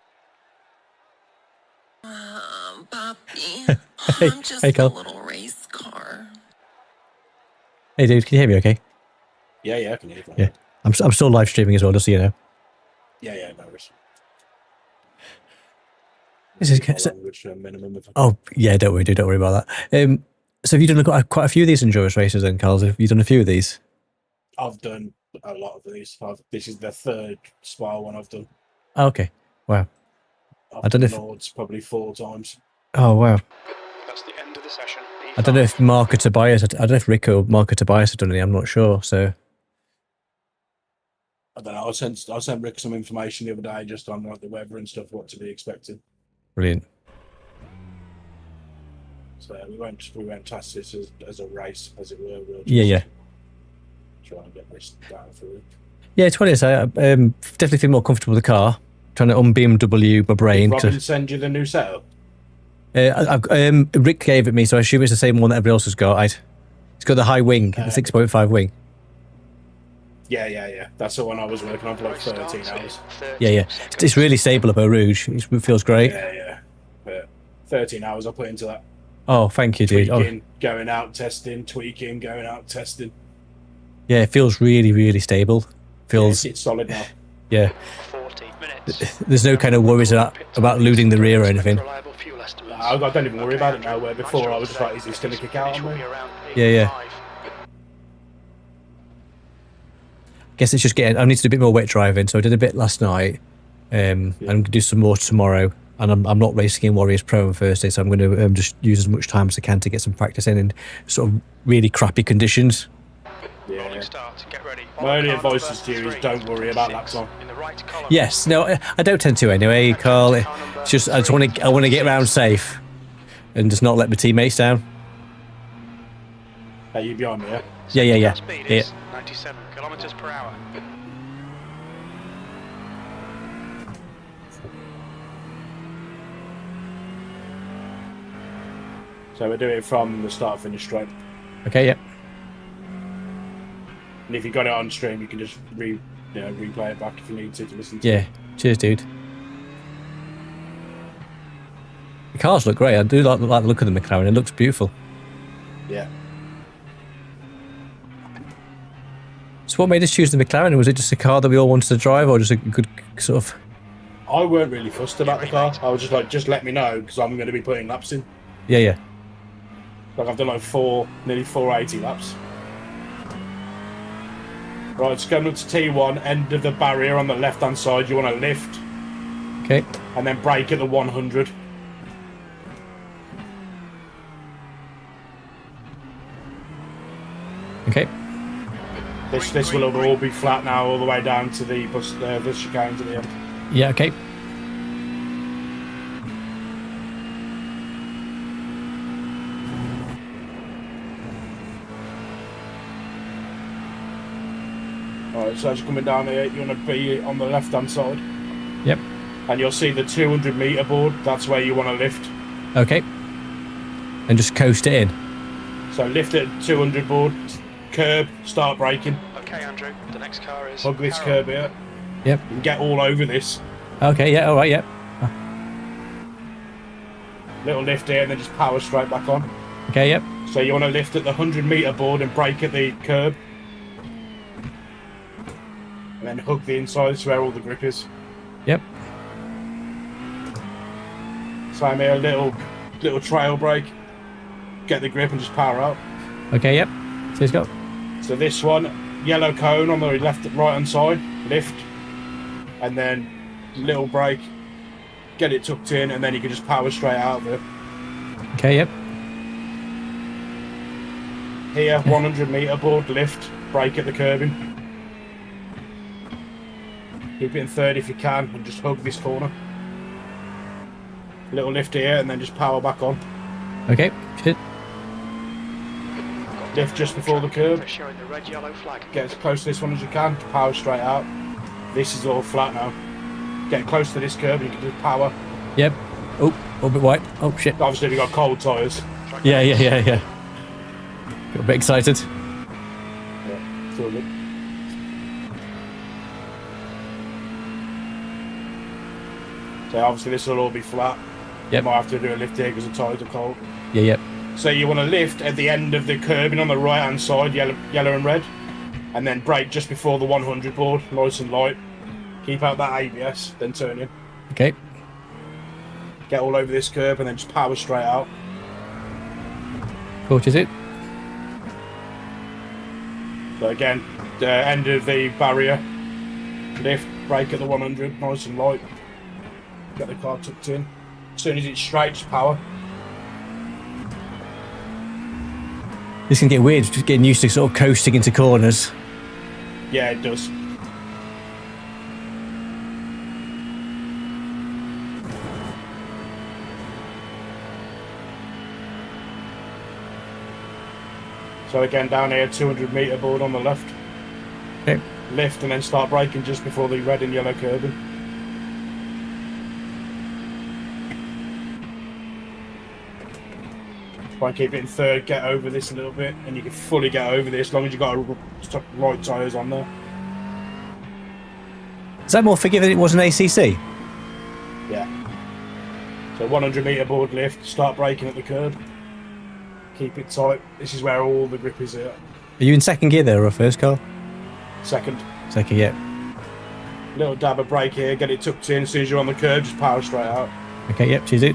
Papi,
Hey,
I'm just
hey,
a
Carl.
little race car.
Hey, dude, can you hear me? Okay.
Yeah, I can hear you.
Yeah. I'm still live streaming as well, just so you know.
Yeah, no worries.
This is
Language minimum.
Oh yeah, don't worry, dude. Don't worry about that. So have you done quite a few of these endurance races then, Carl? Have you done a few of these?
I've done a lot of these. This is the third Spa one I've done.
Oh, okay. Wow.
I've
I don't know
done
if-
Lords probably 4 times.
Oh wow.
That's the end of the session.
I don't know if Mark or Tobias. I don't know if Rick or Mark or Tobias have done any. I'm not sure. So
I don't know. I sent Rick some information the other day just on like the weather and stuff, what to be expected.
brilliant.
So we won't test this as a race, as it were. We'll just
Yeah.
try and get this down through.
Yeah, 20. I definitely feel more comfortable with the car. Trying to un-BMW my brain.
Did Robin send you the new setup?
Rick gave it me, so I assume it's the same one that everybody else has got. It's got the high wing, the 6.5 wing.
Yeah. That's the one I was working on for like 13 hours.
Yeah. It's really stable up Eau Rouge. It feels great.
Yeah. But 13 hours I put into that.
Oh, thank you, dude.
Tweaking, going out, testing, tweaking, going out, testing.
Yeah, it feels really, really stable.
It's solid now.
Yeah.
40 minutes.
There's no kind of worries about losing the rear or anything.
Reliable fuel estimates.
I don't even worry about it now, where before I was just like, is this going to kick out on me?
Yeah. Guess it's just I need to do a bit more wet driving, so I did a bit last night. I'm going to do some more tomorrow. And I'm not racing in Warriors Pro on Thursday, so I'm going to just use as much time as I can to get some practice in sort of really crappy conditions.
Yeah.
Start, get ready.
My only advice to you is don't worry about that time.
In the right column.
Yes, no, I don't tend to anyway, Carl. It's just I want to get around safe and just not let my teammates down.
Are you behind me?
Yeah.
Speed
Yeah.
is 97 kilometers per hour.
So we're doing it from the start finish straight.
Okay, yeah.
And if you got it on stream, you can just replay it back if you need to listen to.
Yeah. Cheers, dude. The cars look great. I do like the look of the McLaren. It looks beautiful.
Yeah.
So what made us choose the McLaren? Was it just a car that we all wanted to drive, or just a good sort of...
I weren't really fussed about the car. I was just like, just let me know, because I'm going to be putting laps in.
Yeah.
Like I've done like nearly 480 laps. Right, it's going up to T1, end of the barrier on the left-hand side. You want to lift.
Okay.
And then brake at the 100.
Okay.
This will all be flat now, all the way down to the bus, the chicane at the end.
Yeah, okay.
Alright, so as you're coming down here, you want to be on the left-hand side.
Yep.
And you'll see the 200 metre board. That's where you want to lift.
Okay. And just coast it in.
So lift it at 200 board, curb, start braking.
Okay, Andrew, the next car is...
Hug this
Carol.
curb here.
Yep.
You can get all over this.
Okay, yeah, alright, yep.
Little lift here and then just power straight back on.
Okay, yep.
So you want to lift at the 100 metre board and brake at the curb. And then hook the inside to where all the grip is.
Yep.
Same here, little trail brake. Get the grip and just power out.
Okay, yep. So let's go.
So this one, yellow cone on the right hand side, lift. And then little brake. Get it tucked in and then you can just power straight out of it.
Okay, yep.
Here, 100 metre board, lift, brake at the curbing. Keep it in third if you can, and just hug this corner. Little lift here, and then just power back on.
Okay, shit.
Lift just before the curb.
Showing the red, yellow flag.
Get as close to this one as you can, power straight out. This is all flat now. Get close to this curb, and you can just power.
Yep. Oh, a bit white. Oh, shit.
Obviously, we've got cold tyres.
Yeah. Got a bit excited.
Yeah, it's all good. So obviously this will all be flat.
Yep.
You might have to do a lift here because the tyres are cold.
Yeah.
So you want to lift at the end of the curbing on the right hand side, yellow and red, and then brake just before the 100 board, nice and light. Keep out that ABS, then turn in.
Okay.
Get all over this curb and then just power straight out.
Torches it.
So again, the end of the barrier, lift, brake at the 100, nice and light. Get the car tucked in. As soon as it's straight, just power.
This can get weird, just getting used to sort of coasting into corners.
Yeah, it does. So again, down here, 200 metre board on the left.
Okay.
Lift and then start braking just before the red and yellow curbing. Try and keep it in third, get over this a little bit, and you can fully get over this as long as you've got right tyres on there.
Is that more forgiving than it was in ACC?
Yeah. So 100 metre board lift, start braking at the curb. Keep it tight. This is where all the grip is here.
Are you in second gear there or first car?
Second.
Second, yeah.
Little dab of brake here, get it tucked in. As soon as you're on the curb, just power straight out.
Okay, yep, choose it.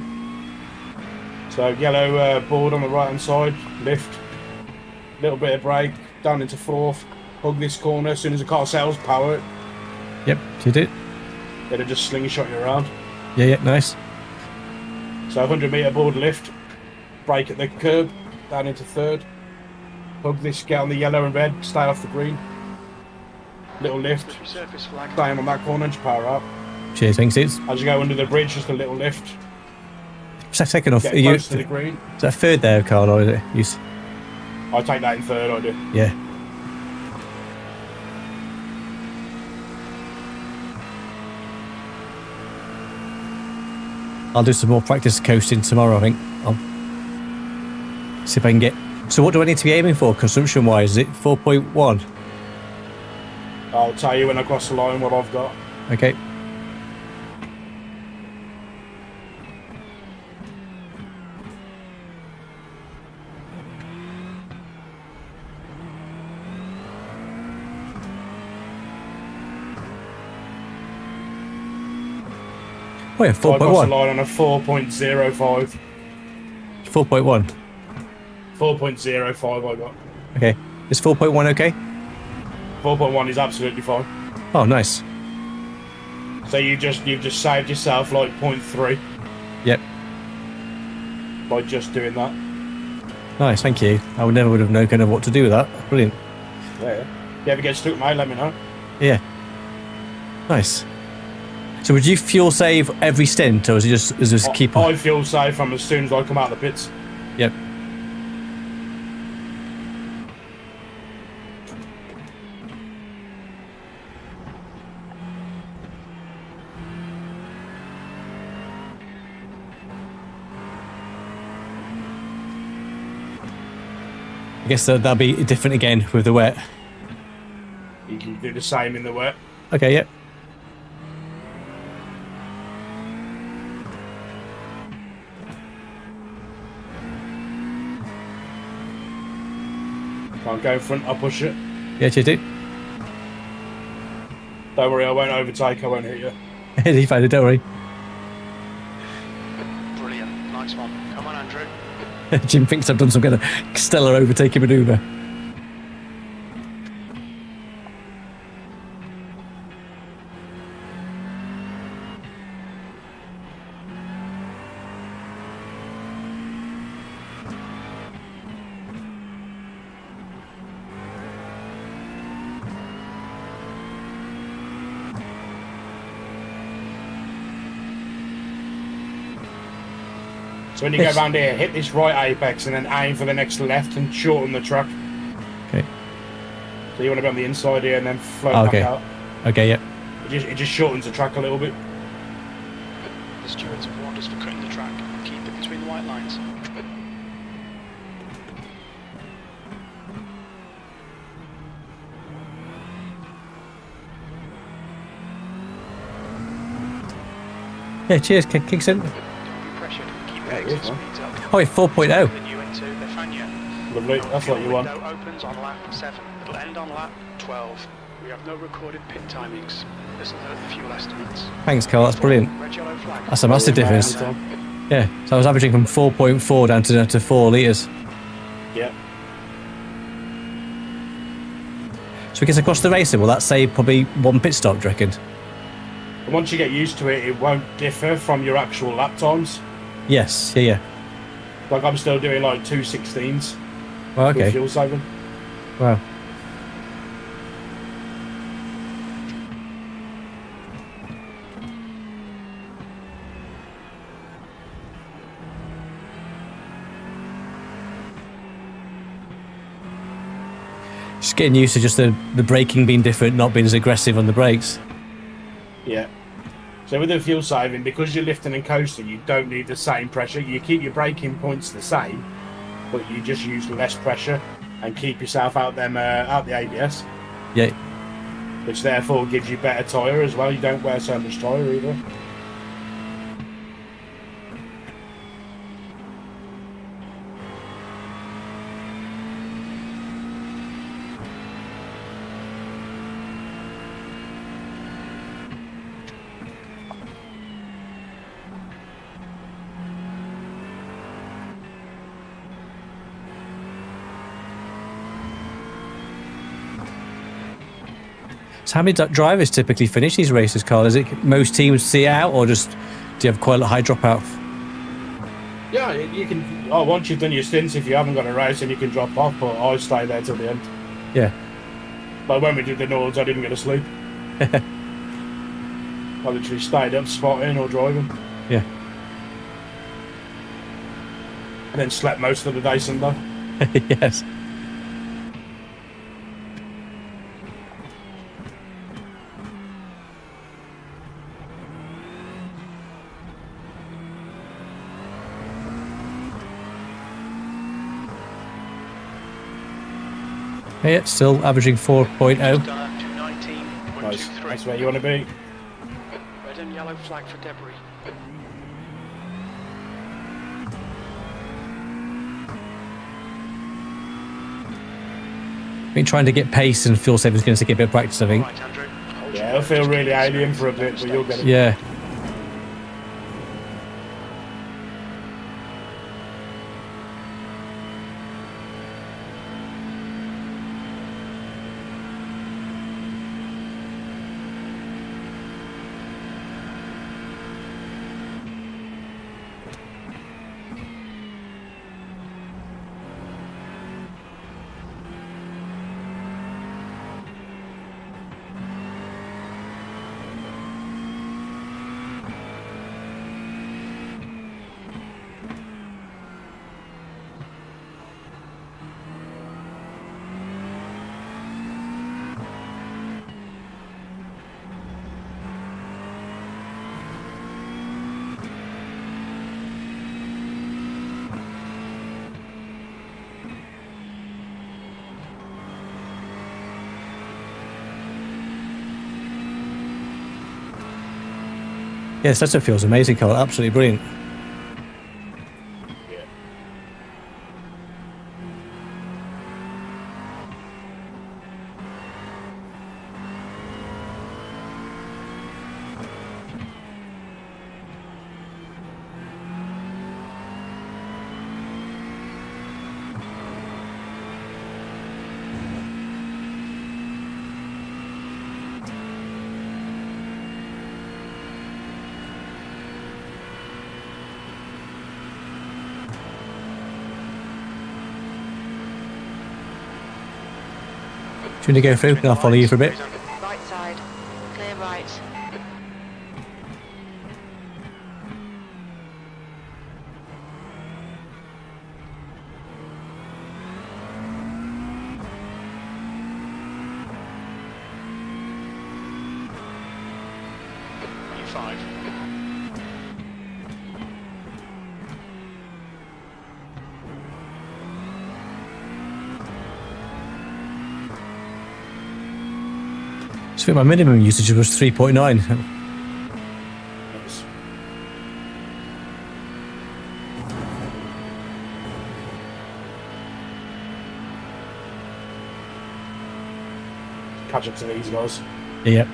So yellow board on the right hand side, lift. Little bit of brake, down into fourth. Hug this corner. As soon as the car settles, power it.
Yep, choose it.
It'll just slingshot you around.
Yeah, nice.
So 100 metre board lift. Brake at the curb, down into third. Hug this, get on the yellow and red, stay off the green. Little lift,
Surface flag.
stay on that corner and just power up.
Cheers, thanks, it's.
As you go under the bridge, just a little lift.
Second off.
Get
Are you,
close
is
to the green.
that third there, Carl, or is it?
I take that in third, I do.
Yeah. I'll do some more practice coasting tomorrow, I think. I'll see if I can get... So what do I need to be aiming for, consumption-wise? Is it 4.1?
I'll tell you when I cross the line what I've got.
Okay. Oh yeah,
I crossed the
4.1.
line on a 4.05.
4.1.
4.05 I got.
Okay. Is 4.1 okay?
4.1 is absolutely fine.
Oh, nice.
So you've just saved yourself like 0.3
Yep.
by just doing that.
Nice, thank you. I would never have known kind of what to do with that. Brilliant.
Yeah. If you ever get stuck, mate, let me know.
Yeah. Nice. So would you fuel save every stint, or is it just keep on?
I feel safe from as soon as I come out of the pits.
Yep. I guess that'll be different again with the wet.
You can do the same in the wet.
Okay, yep.
Can't go in front, I'll push it.
Yeah, you do.
Don't worry, I won't overtake, I won't hit you.
You found it, don't worry.
Brilliant. Nice one. Come on, Andrew.
Jim thinks I've done some kind of stellar overtaking manoeuvre.
So when you go round here, hit this right apex and then aim for the next left and shorten the track.
Okay.
So you want to be on the inside here and then float
Okay.
back out.
Okay, yeah.
It just shortens the track a little bit.
The stewards have warned us for cutting the track. Keep it between the white lines.
Yeah, cheers, Kingston.
Don't be pressured. Keep the
Yeah,
exit
it is, man.
speeds up.
Oh, wait, 4.0.
The new into Bethania.
Lovely, that's what you want.
Window opens on lap 7. It'll end on lap 12. We have no recorded pit timings. This will hurt the fuel estimates.
Thanks, Carl. That's brilliant.
Red, yellow flag.
That's a massive difference. Yeah, so I was averaging from 4.4 down to 4 litres.
Yeah.
So we get across the racing, will that save probably 1 pit stop, do you reckon?
And once you get used to it, it won't differ from your actual lap times.
Yes, yeah.
Like I'm still doing like 2:16s
Well,
with
okay.
fuel saving.
Wow. Just getting used to just the braking being different, not being as aggressive on the brakes.
Yeah. So with the fuel saving, because you're lifting and coasting, you don't need the same pressure. You keep your braking points the same, but you just use less pressure and keep yourself out them out the ABS,
Yeah.
which therefore gives you better tyre as well. You don't wear so much tyre either.
So how many drivers typically finish these races, Carl? Is it most teams see it out, or just do you have quite a high dropout?
Yeah, you can. Oh, once you've done your stints, if you haven't got a race, then you can drop off. But I stay there till the end.
Yeah.
Like when we did the Nords, I didn't get to sleep. I literally stayed up, spotting or driving,
Yeah.
and then slept most of the day Sunday.
Yes. Yeah, still averaging 4.0.
Done at 219,
Nice.
123.
That's where you want to be.
Red and yellow flag for debris.
Been trying to get pace and fuel saving is going to take a bit of practice, I think.
Right, Andrew. Hold
Yeah,
your
it'll feel
left
really
to
alien for a bit, but you'll get it.
Yeah. Yeah, the setup feels amazing, Carl. Absolutely brilliant. Do you want to go through and I'll follow you for a bit?
Right side. Clear right.
5.
I think my minimum usage was 3.9.
Yes. Catch up to these guys.
Yep.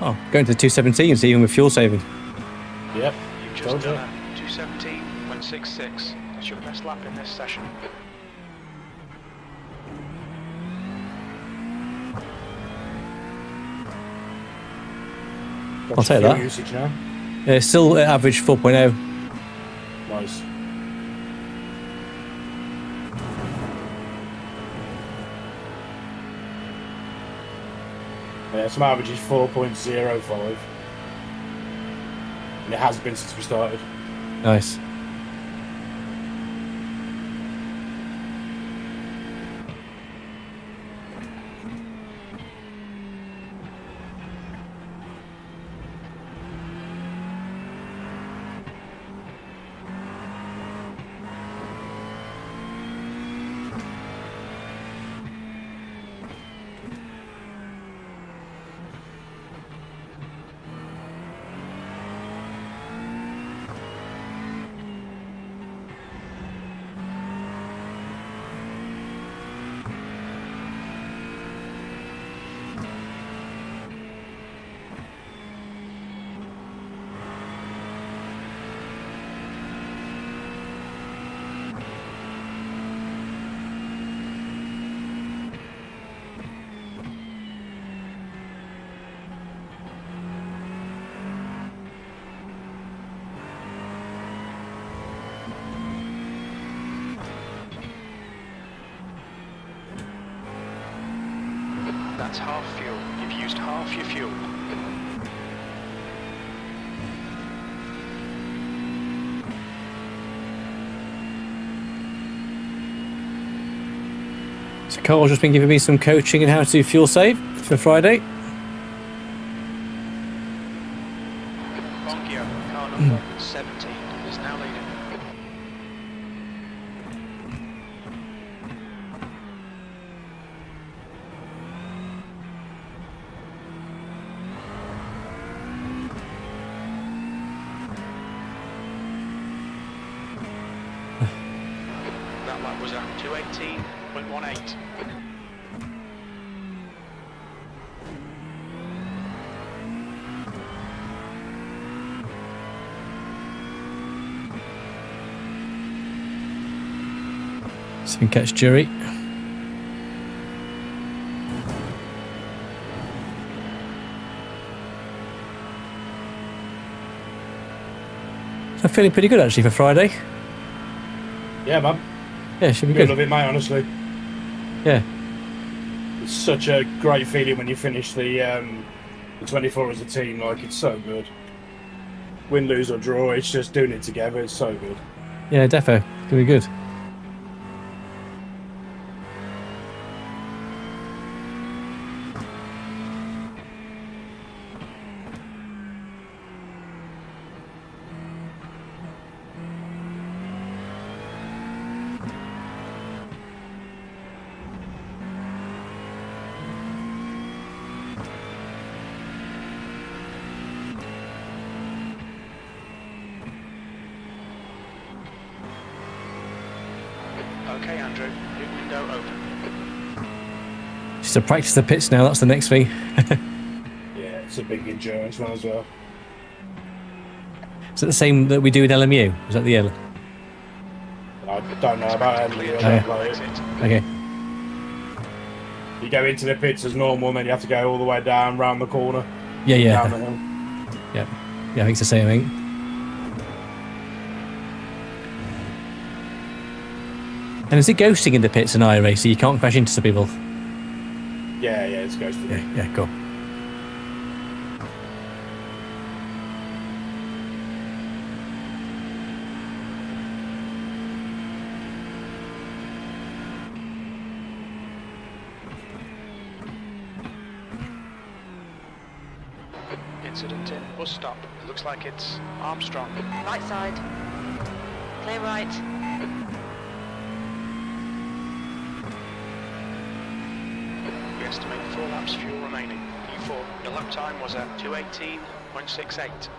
Oh, going to the 217s even with fuel saving.
Yep.
You've just
Told
done
you.
a 2:17.66. That's your best lap in this session.
What's
I'll take
your
that.
Usage now.
Still average 4.0.
Nice. Yeah, some average is 4.05. And it has been since we started.
Nice.
That's half fuel. You've used half your fuel.
So Carl's just been giving me some coaching in how to fuel save for Friday.
Bongio, car number 17, is now leading. That lap was at 2:18.18.
So we can catch Jury. feeling pretty good actually for Friday.
Yeah, man.
Yeah, should be
Good
good.
of it, mate, honestly.
Yeah.
It's such a great feeling when you finish the 24 as a team. Like, it's so good. Win, lose or draw, it's just doing it together. It's so good.
Yeah, defo. It's gonna be good.
Okay, Andrew, pit window open.
Just to practice the pits now, that's the next thing.
Yeah, it's a big endurance one as well.
Is it the same that we do in LMU? Is that the L?
I don't know about Emily. I don't play it.
Okay.
You go into the pits as normal, and then you have to go all the way down, round the corner.
Yeah, yeah.
Down the hill.
Yeah. Yeah, I think it's the same thing. And is it ghosting in the pits in iRacing? You can't crash into some people?
Yeah, it's ghosted.
Yeah, cool.
Incident in bus stop. It looks like it's Armstrong.
Right side. Clear right.
We estimate 4 laps fuel remaining. P4. Your lap time was at 2:18.68.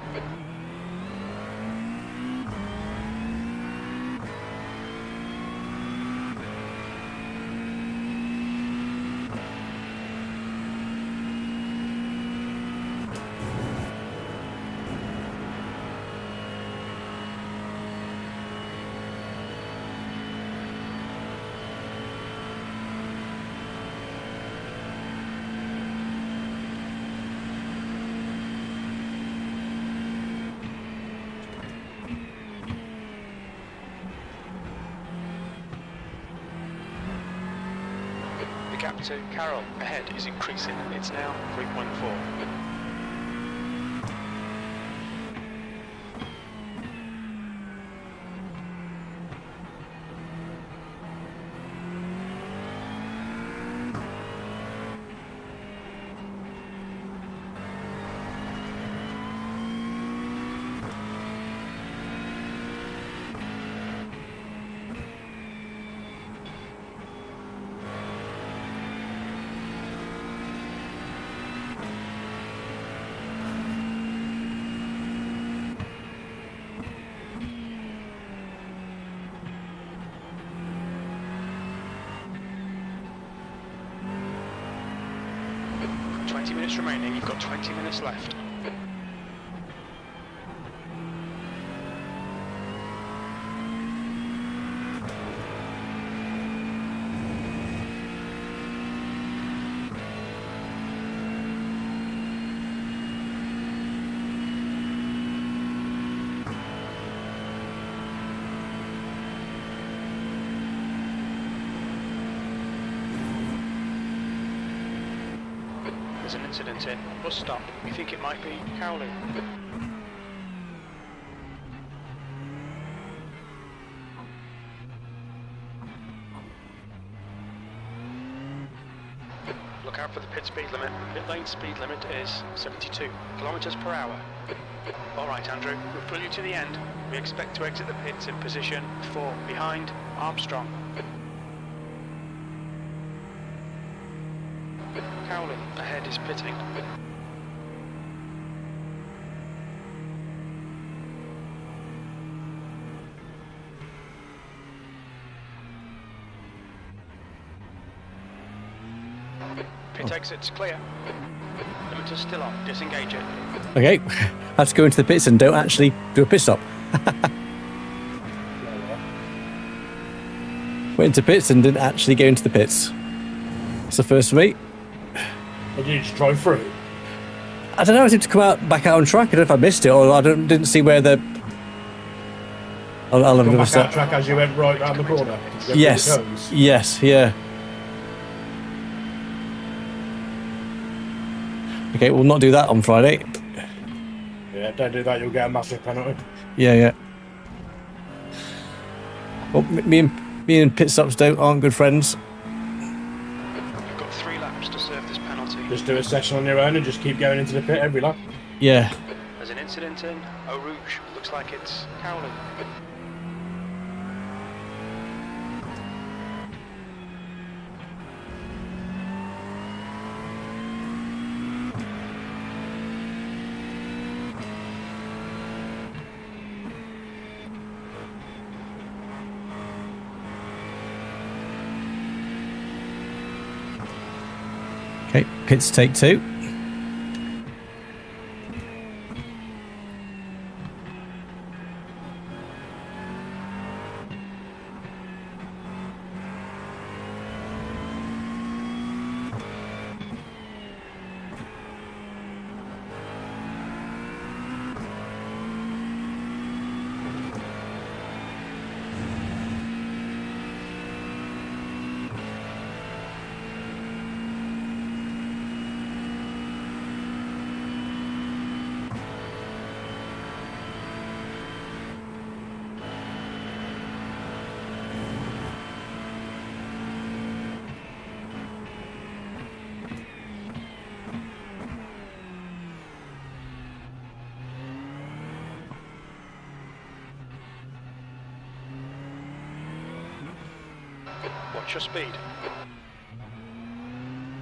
The gap to Carroll ahead is increasing. It's now 3.4. Minutes remaining, you've got 20 minutes left. There's an incident in bus stop. We think it might be Cowley. Look out for the pit speed limit. Pit lane speed limit is 72 kilometers per hour. Alright, Andrew, we've pulled you to the end. We expect to exit the pits in position 4 behind Armstrong. Cowley ahead is pitting. Pit exit's clear. Limiter's still on. Disengage it.
Okay. Let's go into the pits and don't actually do a pit stop. Went into pits and didn't actually go into the pits. It's the first for me.
Or did you just drive through?
I don't know, I seemed to come back out on track. I don't know if I missed it or I didn't see where the I'll have
Come
another
back out
set.
track as you went right round the corner. Did you go through
Yes,
the cones?
yes, yeah. Okay, we'll not do that on Friday.
Yeah, don't do that. You'll get a massive penalty.
Yeah, yeah. Well, me and pit stops aren't good friends.
You've got 3 laps to serve this penalty.
Just do a session on your own and just keep going into the pit every lap.
Yeah.
There's an incident in Eau Rouge. Looks like it's Cowley.
Okay, pits take 2.
Watch your speed.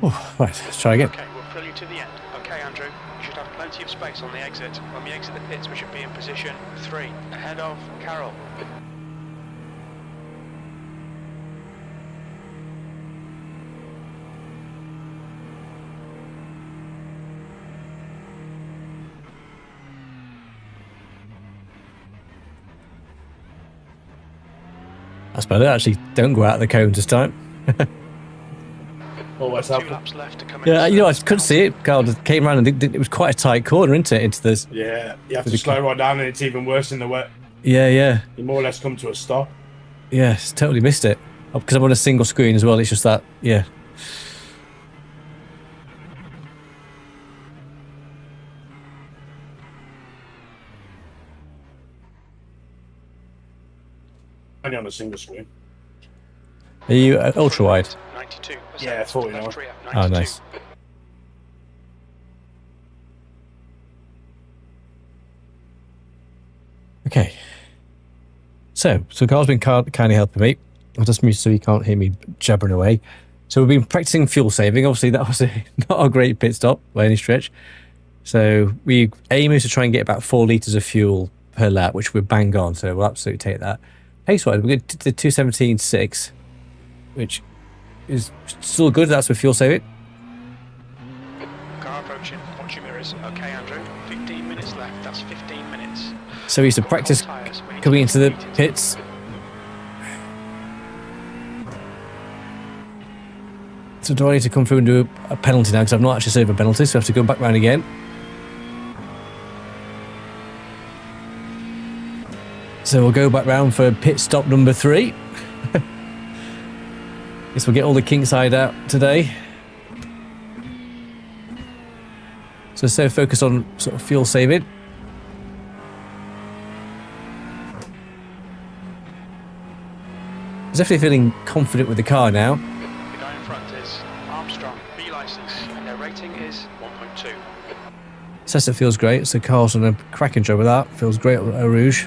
Oh, right, let's try again.
Okay, we'll fill you to the end. Okay, Andrew, you should have plenty of space on the exit. When we exit the pits, we should be in position 3, ahead of Carroll.
That's better. Actually, don't go out of the cones this time.
Always
2
have.
laps left to come
Yeah,
in.
you know, I couldn't see it. Carl just came around and it was quite a tight corner, isn't it? Into this.
Yeah, you have
With
to
the
slow right down and it's even worse in the wet.
Yeah, yeah,
You more or less come to a stop.
yeah. Totally missed it because I'm on a single screen as well. It's just that, yeah.
Only on a single screen.
Are you ultra wide?
92%.
Yeah, 40 now.
Left rear,
Oh,
92.
nice. Okay. So Carl's been kindly helping me. I'll just mute so you can't hear me jabbering away. So we've been practicing fuel saving. Obviously, that was not a great pit stop by any stretch. So we aim is to try and get about 4 litres of fuel per lap, which we're bang on. So we'll absolutely take that. Pace-wise, we're good to the 2:17.6, which is still good. That's with fuel saving.
Car approaching. Watch your mirrors. Okay, Andrew. 15 minutes left. That's 15 minutes.
So we used to practice
Cold tyres. We need
coming
to
into the
beat it.
pits. So do I need to come through and do a penalty now? Because I've not actually saved a penalty, so I have to go back round again. So we'll go back round for pit stop number 3. Guess we'll get all the kinks side out today. So focus on sort of fuel saving. I'm definitely feeling confident with the car now.
The guy in front is Armstrong, B licence, and their rating is 1.2.
Says it feels great, so Carl's on a cracking job with that. Feels great at Eau Rouge.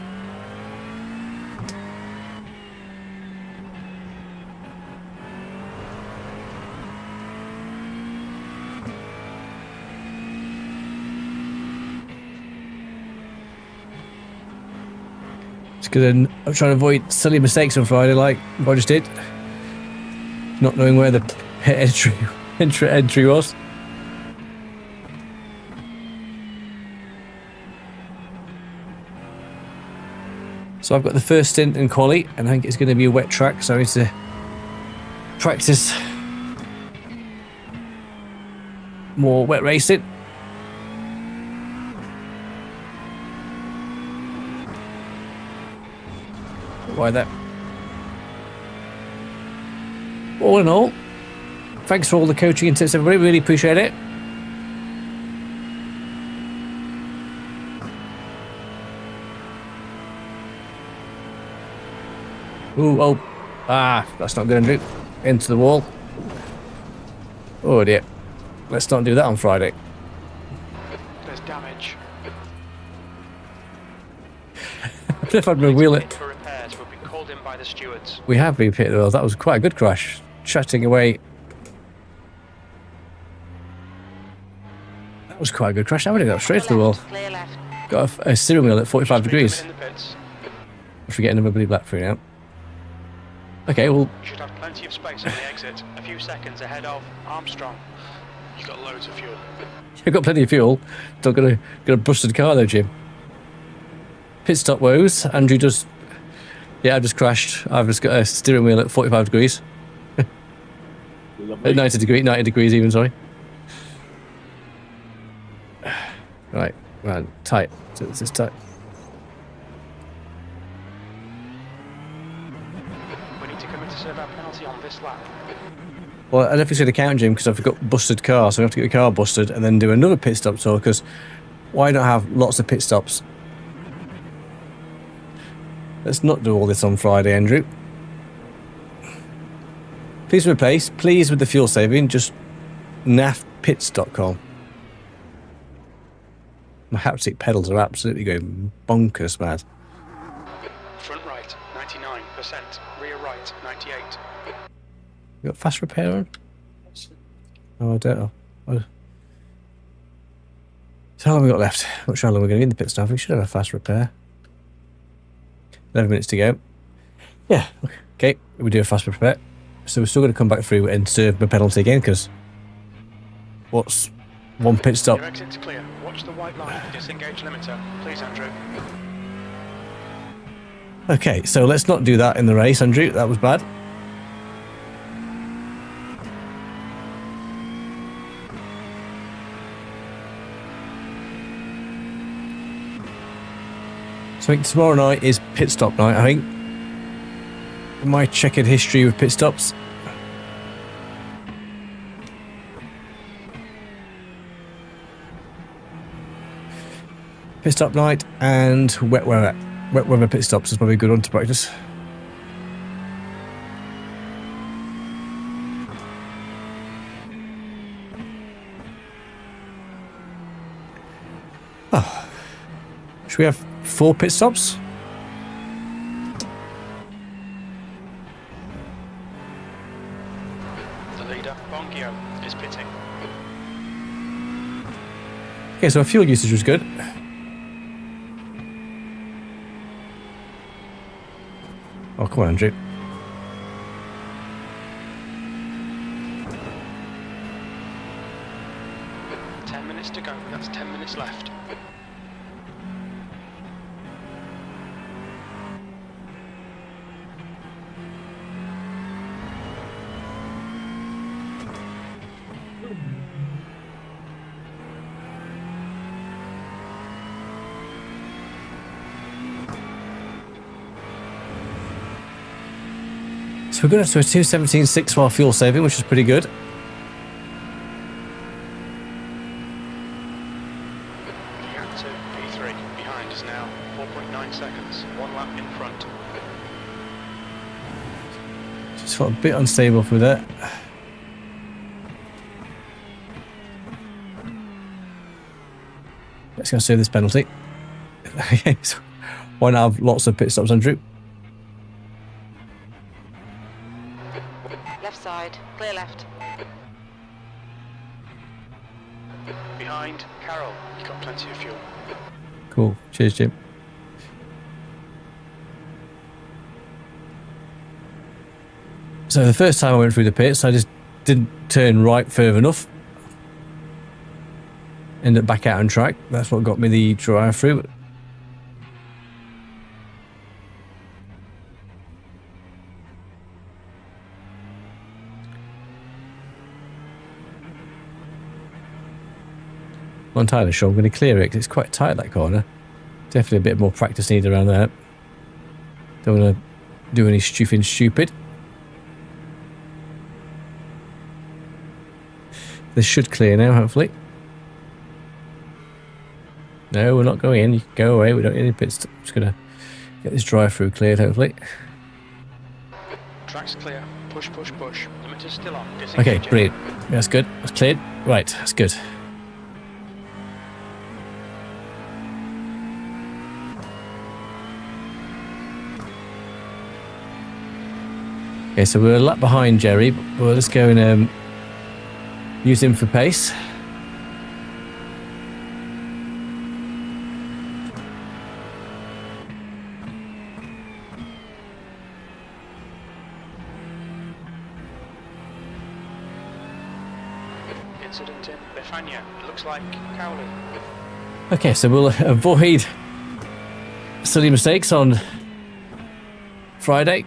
Because I'm trying to avoid silly mistakes on Friday, like I just did. Not knowing where the pit entry was. So I've got the first stint in quali, and I think it's going to be a wet track, so I need to practice more wet racing. Why that? All in all, thanks for all the coaching and tips, everybody. Really appreciate it. Ooh, oh. Ah, that's not going to do. Into the wall. Oh dear. Let's not do that on Friday.
There's damage.
If I'd been wheeling.
For repairs will be called in by the stewards.
We have been pitted though. That was quite a good crash. Chatting away. That was quite a good crash. I would have got straight to the wall.
Clear left.
Got a steering wheel at 45
Speed
degrees.
limit in the pits.
If we get another bloody black through now. Okay, well,
You should have plenty of space on the exit. A few seconds ahead of Armstrong. You've got loads of fuel.
you've got plenty of fuel. Still got a busted car though, Jim. Pit stop woes. Andrew just... Yeah, I've just crashed. I've just got a steering wheel at 45 degrees. At 90 degrees even, sorry. Right, tight. It's just tight.
We need to commit to serve our penalty on this lap.
Well, I don't know if it's going to count, Jim, because I've got busted car, so I have to get the car busted and then do another pit stop tour, because why not have lots of pit stops? Let's not do all this on Friday, Andrew. Please replace, please with the fuel saving, just naftpits.com. My haptic pedals are absolutely going bonkers mad.
Front right, 99%. Rear right, 98.
You got fast repair on? Oh, I don't know. So how long have we got left? Not sure how long we're going to be in the pit stop. We should have a fast repair. 11 minutes to go. Yeah, okay. We do a fast repair. So we're still going to come back through and serve the penalty again, because what's one pit stop?
Your exit's clear. Watch the white line. Disengage limiter. Please, Andrew.
Okay, so let's not do that in the race, Andrew. That was bad. So I think tomorrow night is pit stop night, I think. My checkered history with pit stops. Pit stop night and wet weather pit stops is probably a good one to practice. Oh. Should we have 4 pit stops?
The leader, Bongo, is pitting.
Okay, so our fuel usage was good. Oh, come on, Andrew.
Ten minutes to go. That's 10 minutes left.
So we're going to a 2:17.6 while fuel saving, which is pretty good.
Gap to P3. Behind is now 4.9 seconds. 1 lap in front.
Just felt a bit unstable through that. Let's go save this penalty. So why not have lots of pit stops, Andrew?
Left side. Clear left.
Behind, Carroll. You've got plenty of fuel.
Cool. Cheers, Jim. So the first time I went through the pits, I just didn't turn right further enough. Ended up back out on track. That's what got me the drive through. I'm not entirely sure I'm going to clear it because it's quite tight, that corner. Definitely a bit more practice needed around there. Don't want to do any stupid. This should clear now, hopefully. No, we're not going in. You can go away. We don't need any pits. I'm just going to get this drive-through cleared, hopefully.
Track's clear. Push. Limiter's still on.
Okay, brilliant. That's good. That's cleared. Right, that's good. Okay, so we're a lap behind Jerry, but we'll just go and use him for pace.
Incident in Bethania. It looks like Cowley.
Okay, so we'll avoid silly mistakes on Friday.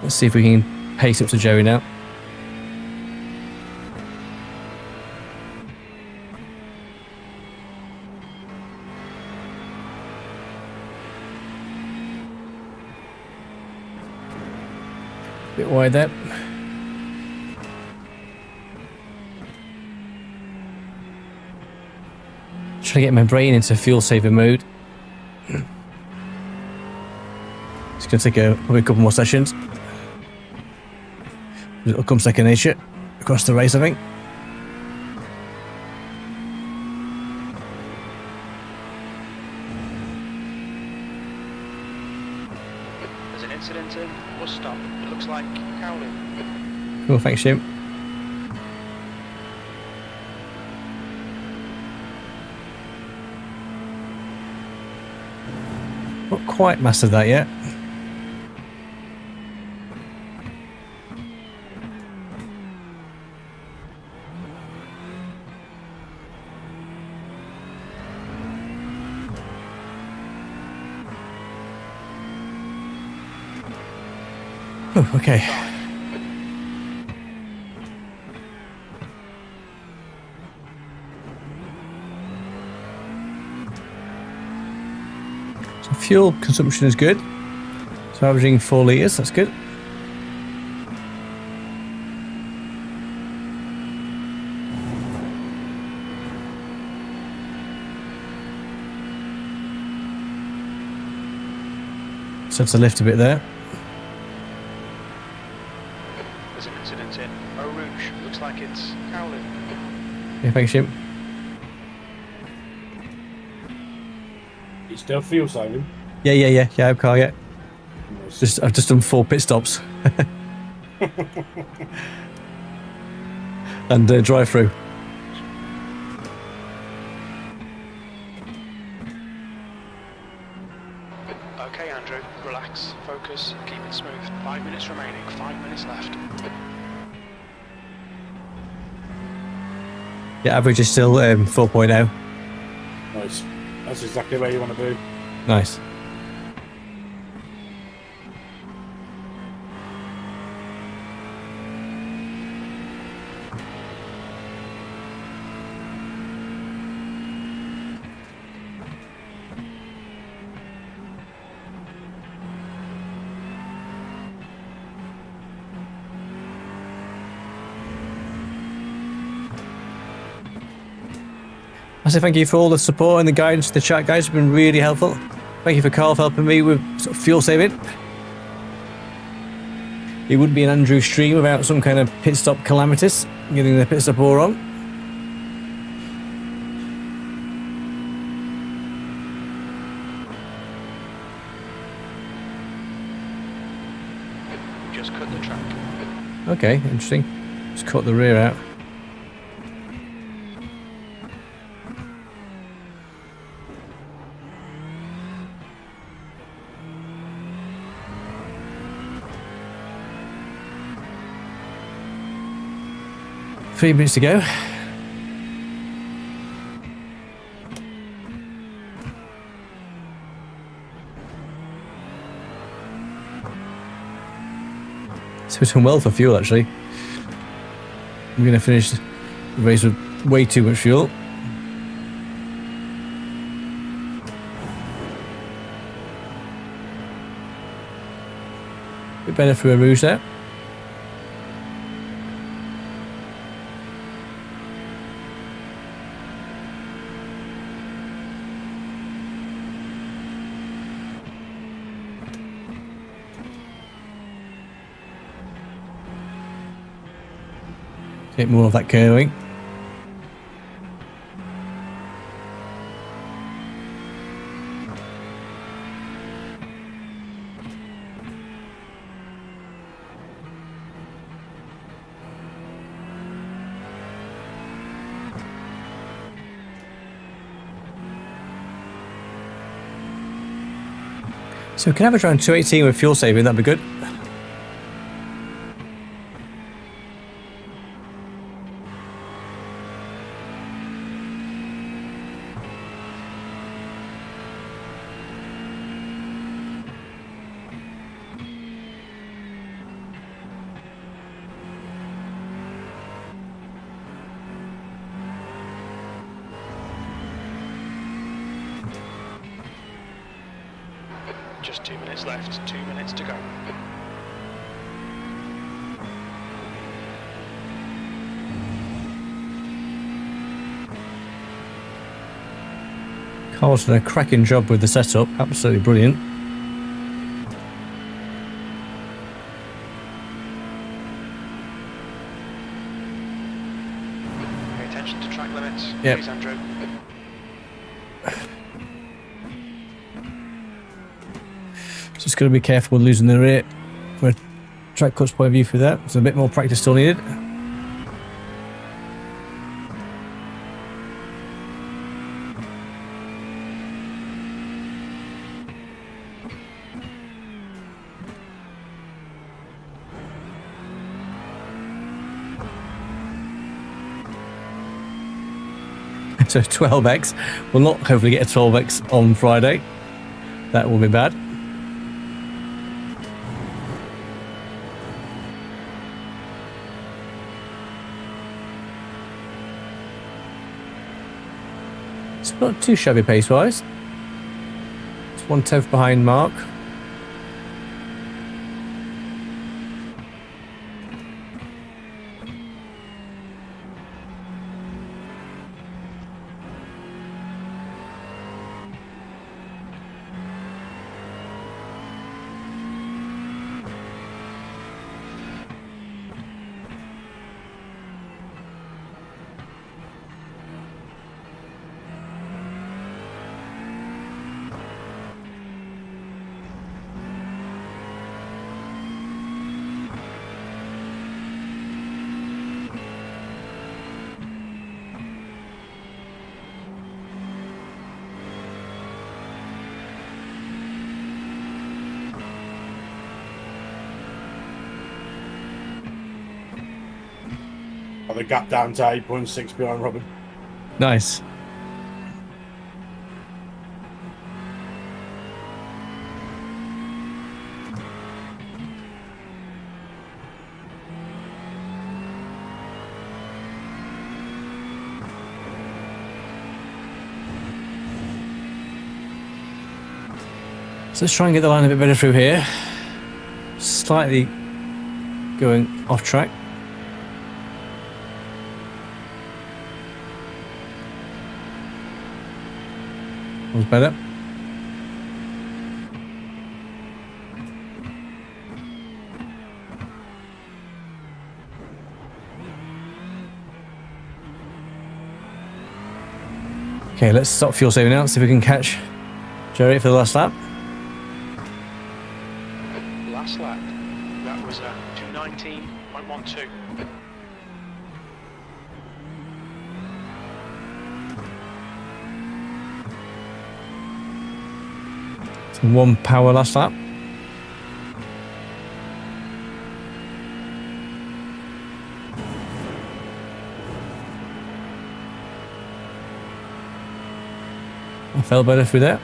Let's see if we can pace up to Jerry now. Bit wide there. Trying to get my brain into fuel saver mode. It's going to take probably a couple more sessions. It'll come second nature across the race, I think.
There's an incident in bus stop. It looks like Cowley.
Cool, thanks, Jim. Not quite mastered that yet. Oh, okay. So fuel consumption is good. So averaging 4 litres, that's good. So to lift a bit there.
There's an incident in Eau Rouge. Looks like it's Cowley.
Yeah, thanks, Jim.
You still fuel saving?
Yeah, I've car, yeah.
Nice.
I've just done 4 pit stops. And drive through.
Okay, Andrew. Relax. Focus. Keep it smooth. 5 minutes remaining. 5 minutes left.
Yeah, average is still 4.0.
Nice. That's exactly where you want to be.
Nice. I say thank you for all the support and the guidance. The chat guys have been really helpful. Thank you for Carl for helping me with sort of fuel saving. It wouldn't be an Andrew stream without some kind of pit stop calamities, getting the pit stop all on.
Just cut the track.
Okay, interesting. Just cut the rear out. Three minutes to go. So it's done well for fuel, actually. We're going to finish the race with way too much fuel. Bit better for Eau Rouge there. Take more of that curving. So can I average around 218 with fuel saving, that'd be good.
Just 2 minutes left, 2 minutes to go.
Carl's done a cracking job with the setup, absolutely brilliant.
Pay attention to track limits,
Yep.
please, Andrew.
Just got to be careful with losing the rear from a track cuts point of view for that. So a bit more practice still needed. So 12x. We'll not hopefully get a 12x on Friday. That will be bad. It's not too shabby pace-wise. It's 1/10 behind Mark.
Got the gap down to 8.6 behind Robin.
Nice. So let's try and get the line a bit better through here. Slightly going off track. Was better. Okay, let's stop fuel saving now, see if we can catch Jerry for the last lap.
Last lap. That was 2:19.12.
One power last lap. I felt better through that.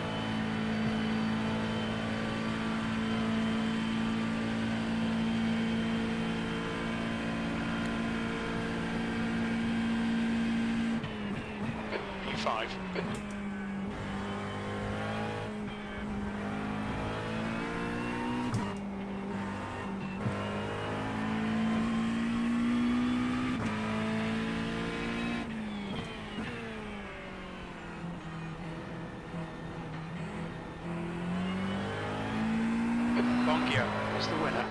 Bongio is the winner.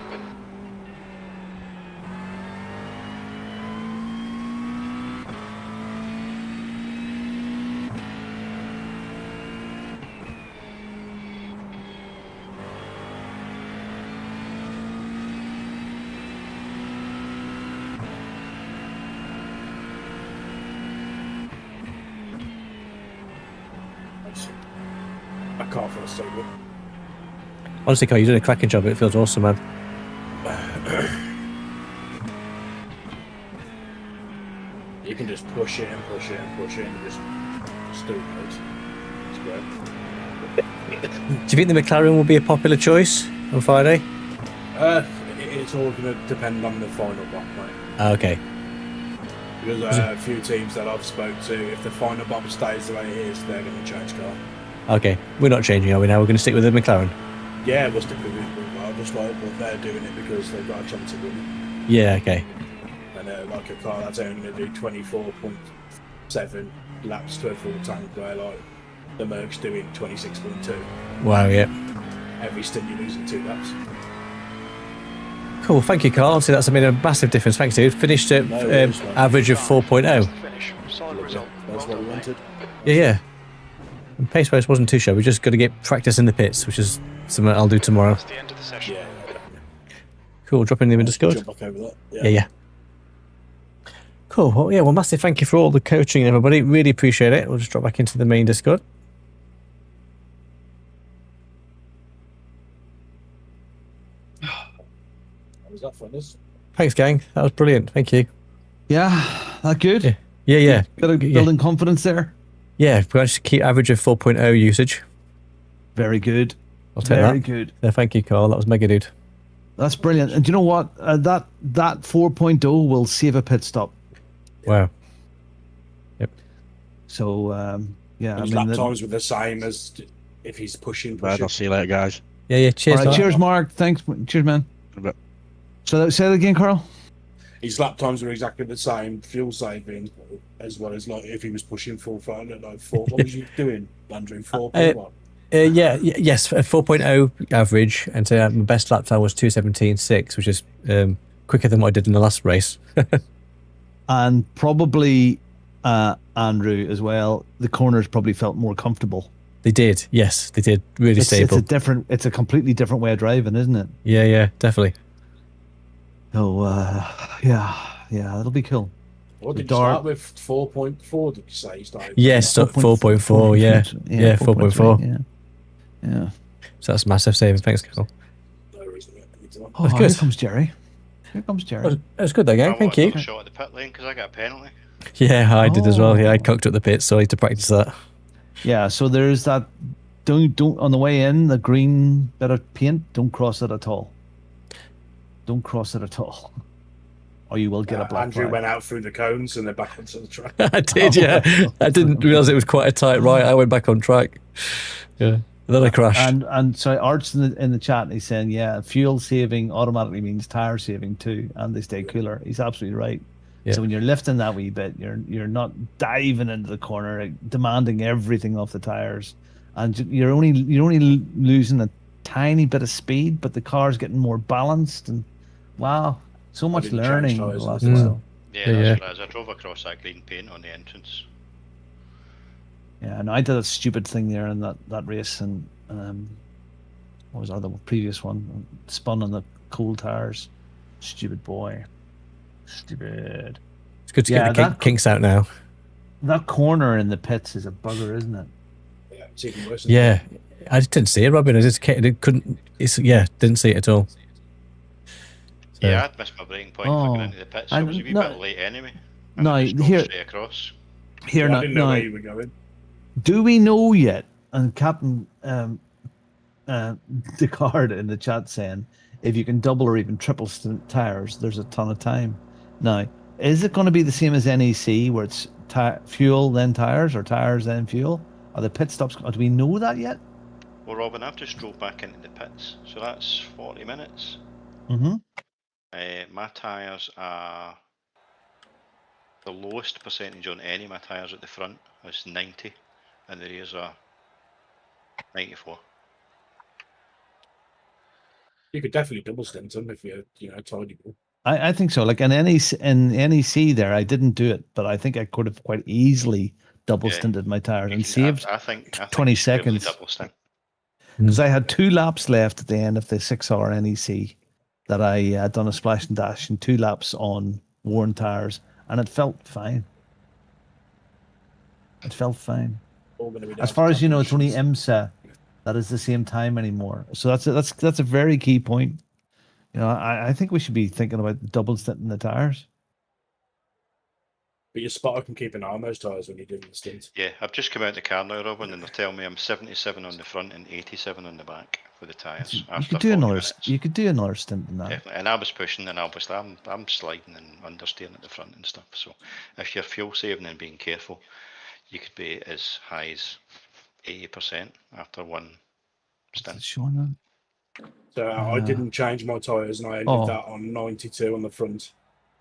I can't fall asleep.
Honestly, Carl, you're doing a cracking job. It feels awesome, man.
You can just push it and push it and push it and just do it. It's great.
Do you think the McLaren will be a popular choice on Friday?
It's all going to depend on the final bomb, mate.
Okay.
Because a few teams that I've spoke to, if the final bomb stays the way it is, they're going to change car.
Okay. We're not changing, are we now? We're going to stick with the McLaren?
Yeah, we'll stick with it. I just like, but they're doing it because they've got a chance of winning.
Yeah, okay.
And like a car that's only going to do 24.7 laps to a full tank, where like the Merc's doing 26.2.
Wow, yeah.
Every stint you're losing 2 laps.
Cool, thank you, Carl. Obviously, that's made a massive difference. Thanks, dude. Finished at average of 4.0.
Finish. Solid result.
That's what we wanted.
Yeah, yeah. And pace race wasn't too shabby. We just got to get practice in the pits, which is something I'll do tomorrow.
That's the end of the session.
Yeah.
Cool, dropping them in Discord.
Jump back over that.
Yeah. Cool. Well, yeah, well, massive thank you for all the coaching, everybody. Really appreciate it. We'll just drop back into the main Discord.
Was that fun?
Thanks, gang. That was brilliant. Thank you.
Yeah, that good.
Yeah.
Got a building confidence there.
Yeah, we managed to keep average of 4.0 usage.
Very good.
I'll take that.
Very good.
Yeah, thank you, Carl. That was mega, dude.
That's brilliant. And do you know what? That 4.0 will save a pit stop.
Wow. Yep.
So yeah,
His lap times were the same as if he's pushing.
Right, I'll see you later, guys.
Yeah. Cheers.
All right, cheers, Mark. Thanks. Cheers, man. So say that again, Carl.
His lap times were exactly the same, fuel saving, as well as like if he was pushing full front at like 4. What was you doing, Andrew? 4.1.
Yes, 4.0 average, and my best lap time was 2:17.6, which is quicker than what I did in the last race.
And probably Andrew as well. The corners probably felt more comfortable.
They did, yes, they did. Really stable.
It's a completely different way of driving, isn't it?
Yeah, definitely.
Oh, yeah, that'll be cool.
What did you start with? 4.4? Did you say you started?
Yes, 4.4. Yeah, 4.4.
Yeah.
So that's massive saving. Thanks, Carl.
Oh,
That's good.
Here comes Jerry.
That's good, though, gang. Thank you.
I shot at the pit lane because I got a penalty.
Yeah, I did as well. Yeah, I cocked up the pits, so I need to practice that.
Yeah, so there's that. Don't on the way in, the green bit of paint. Don't cross it at all. Don't cross it at all, or you will get a black
Andrew
flag.
went out through the cones and they're back onto the track.
I did, yeah. I didn't realise it was quite a tight right. I went back on track. Yeah, and then I crashed.
And so Art's in the chat, and he's saying, yeah, fuel saving automatically means tire saving too, and they stay cooler. He's absolutely right.
Yeah.
So when you're lifting that wee bit, you're not diving into the corner, demanding everything off the tires, and you're only losing a tiny bit of speed, but the car's getting more balanced. And wow, so much learning.
Yeah, that's what it is. I drove across that green paint on the entrance.
Yeah, and I did a stupid thing there in that race, and what was the previous one? Spun on the cold tires. Stupid boy. Stupid.
It's good to get the kinks out now.
That corner in the pits is a bugger, isn't it?
Yeah, it's even worse.
Yeah, I just didn't see it, Robin. I just couldn't. Didn't see it at all. So.
Yeah, I'd missed my braking point looking into the pits. So I was a wee bit late anyway.
No, here.
Straight across.
Here,
I didn't know where you were going.
Do we know yet? And Captain Descartes in the chat saying, if you can double or even triple tires, there's a ton of time. Now, is it going to be the same as NEC, where it's fuel then tires, or tires then fuel? Are the pit stops? Do we know that yet?
Well, Robin, I've just drove back into the pits, so that's 40 minutes.
Mm-hmm.
My tyres are the lowest percentage on any of my tyres at the front is 90, and the rears are 94.
You could definitely double stint them if you're, tidyable.
I think so. Like in NEC there, I didn't do it, but I think I could have quite easily double stinted my tires and saved
I think
20
you should be able to
seconds.
double stint.
Because I had 2 laps left at the end of the 6-hour NEC that I had done a splash and dash and 2 laps on worn tires, and it felt fine. It felt fine. As far as you know, it's only IMSA that is the same time anymore. So that's a very key point. I think we should be thinking about double stinting the tires.
But your spotter can keep an eye on those tyres when you're doing the stint.
Yeah, I've just come out the car now, Robin, and they're telling me I'm 77 on the front and 87 on the back for the tyres.
You could do another. You could do another stint in that.
Definitely, and I was pushing, and obviously I'm sliding and understeering at the front and stuff. So if you're fuel saving and being careful, you could be as high as 80% after one stint.
Showing
So I didn't change my tyres, and I ended that on 92 on the front.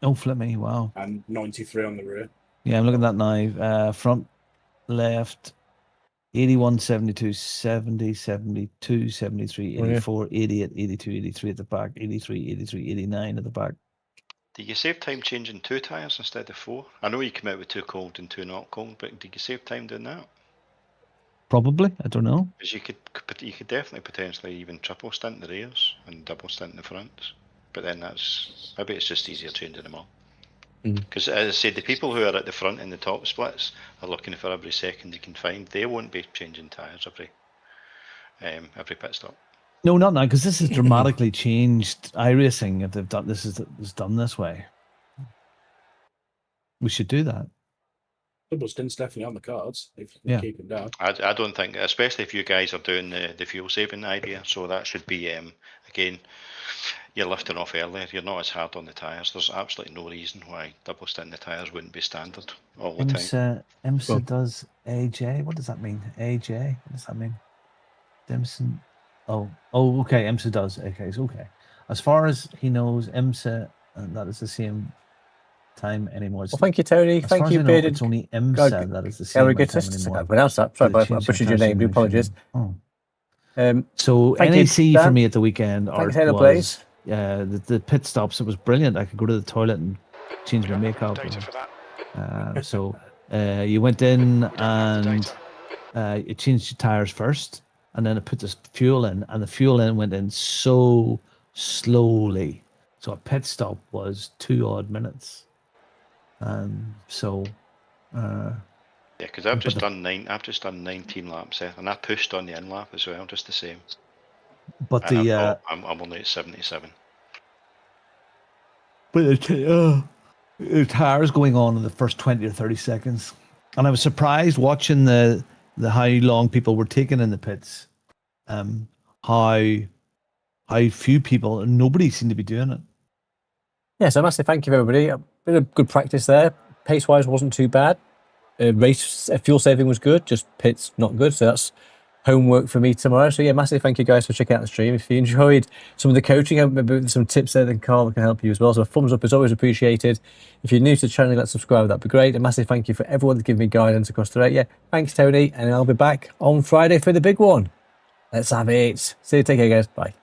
Oh, flip me! Wow.
And 93 on the rear.
Yeah, I'm looking at that now. Front left, 81, 72, 70, 72, 73, 84, 88, 82, 83 at the back, 83, 83, 89 at the back.
Did you save time changing 2 tyres instead of 4? I know you came out with 2 cold and 2 not cold, but did you save time doing that?
Probably, I don't know.
Because you could definitely potentially even triple stint the rears and double stint the fronts. But then maybe it's just easier changing them all. Because as I said, the people who are at the front in the top splits are looking for every second they can find. They won't be changing tyres every pit stop.
No, not now, because this has dramatically changed iRacing. If they've done this is done this way, we should do that.
Double stint's definitely on the cards if you can keep them down.
I don't think, especially if you guys are doing the fuel saving idea, so that should be again. You're lifting off earlier, you're not as hard on the tyres. There's absolutely no reason why double stinting the tyres wouldn't be standard all the time.
IMSA does AJ. What does that mean? AJ? What does that mean? Dimson. Oh, okay. IMSA does. Okay, it's okay. As far as he knows, IMSA, and that is the same time anymore.
Well, thank you, Tony. Thank you, Bearded.
It's only IMSA that is the same time anymore.
I pronounced that. Sorry, I butchered your name. Do apologize.
So NAC for me at the weekend was the pit stops. It was brilliant. I could go to the toilet and change my makeup. So you went in and you changed your tires first, and then it put the fuel in, and the fuel went in so slowly. So a pit stop was 2 odd minutes.
Yeah, because I've just done 19 laps there, and I pushed on the in lap as well, just the same.
But
and I'm only at 77.
But the tires going on in the first 20 or 30 seconds, and I was surprised watching the how long people were taking in the pits, how few people, nobody seemed to be doing it.
Yeah, so massive thank you everybody. A bit of good practice there. Pace wise wasn't too bad. Race fuel saving was good, just pits not good. So that's homework for me tomorrow. So yeah, massive thank you guys for checking out the stream. If you enjoyed some of the coaching, maybe some tips there, then Carl can help you as well. So a thumbs up is always appreciated. If you're new to the channel, let's subscribe. That'd be great. A massive thank you for everyone that's given me guidance across the rate. Yeah, thanks Tony, and I'll be back on Friday for the big one. Let's have it. See you. Take care, guys. Bye.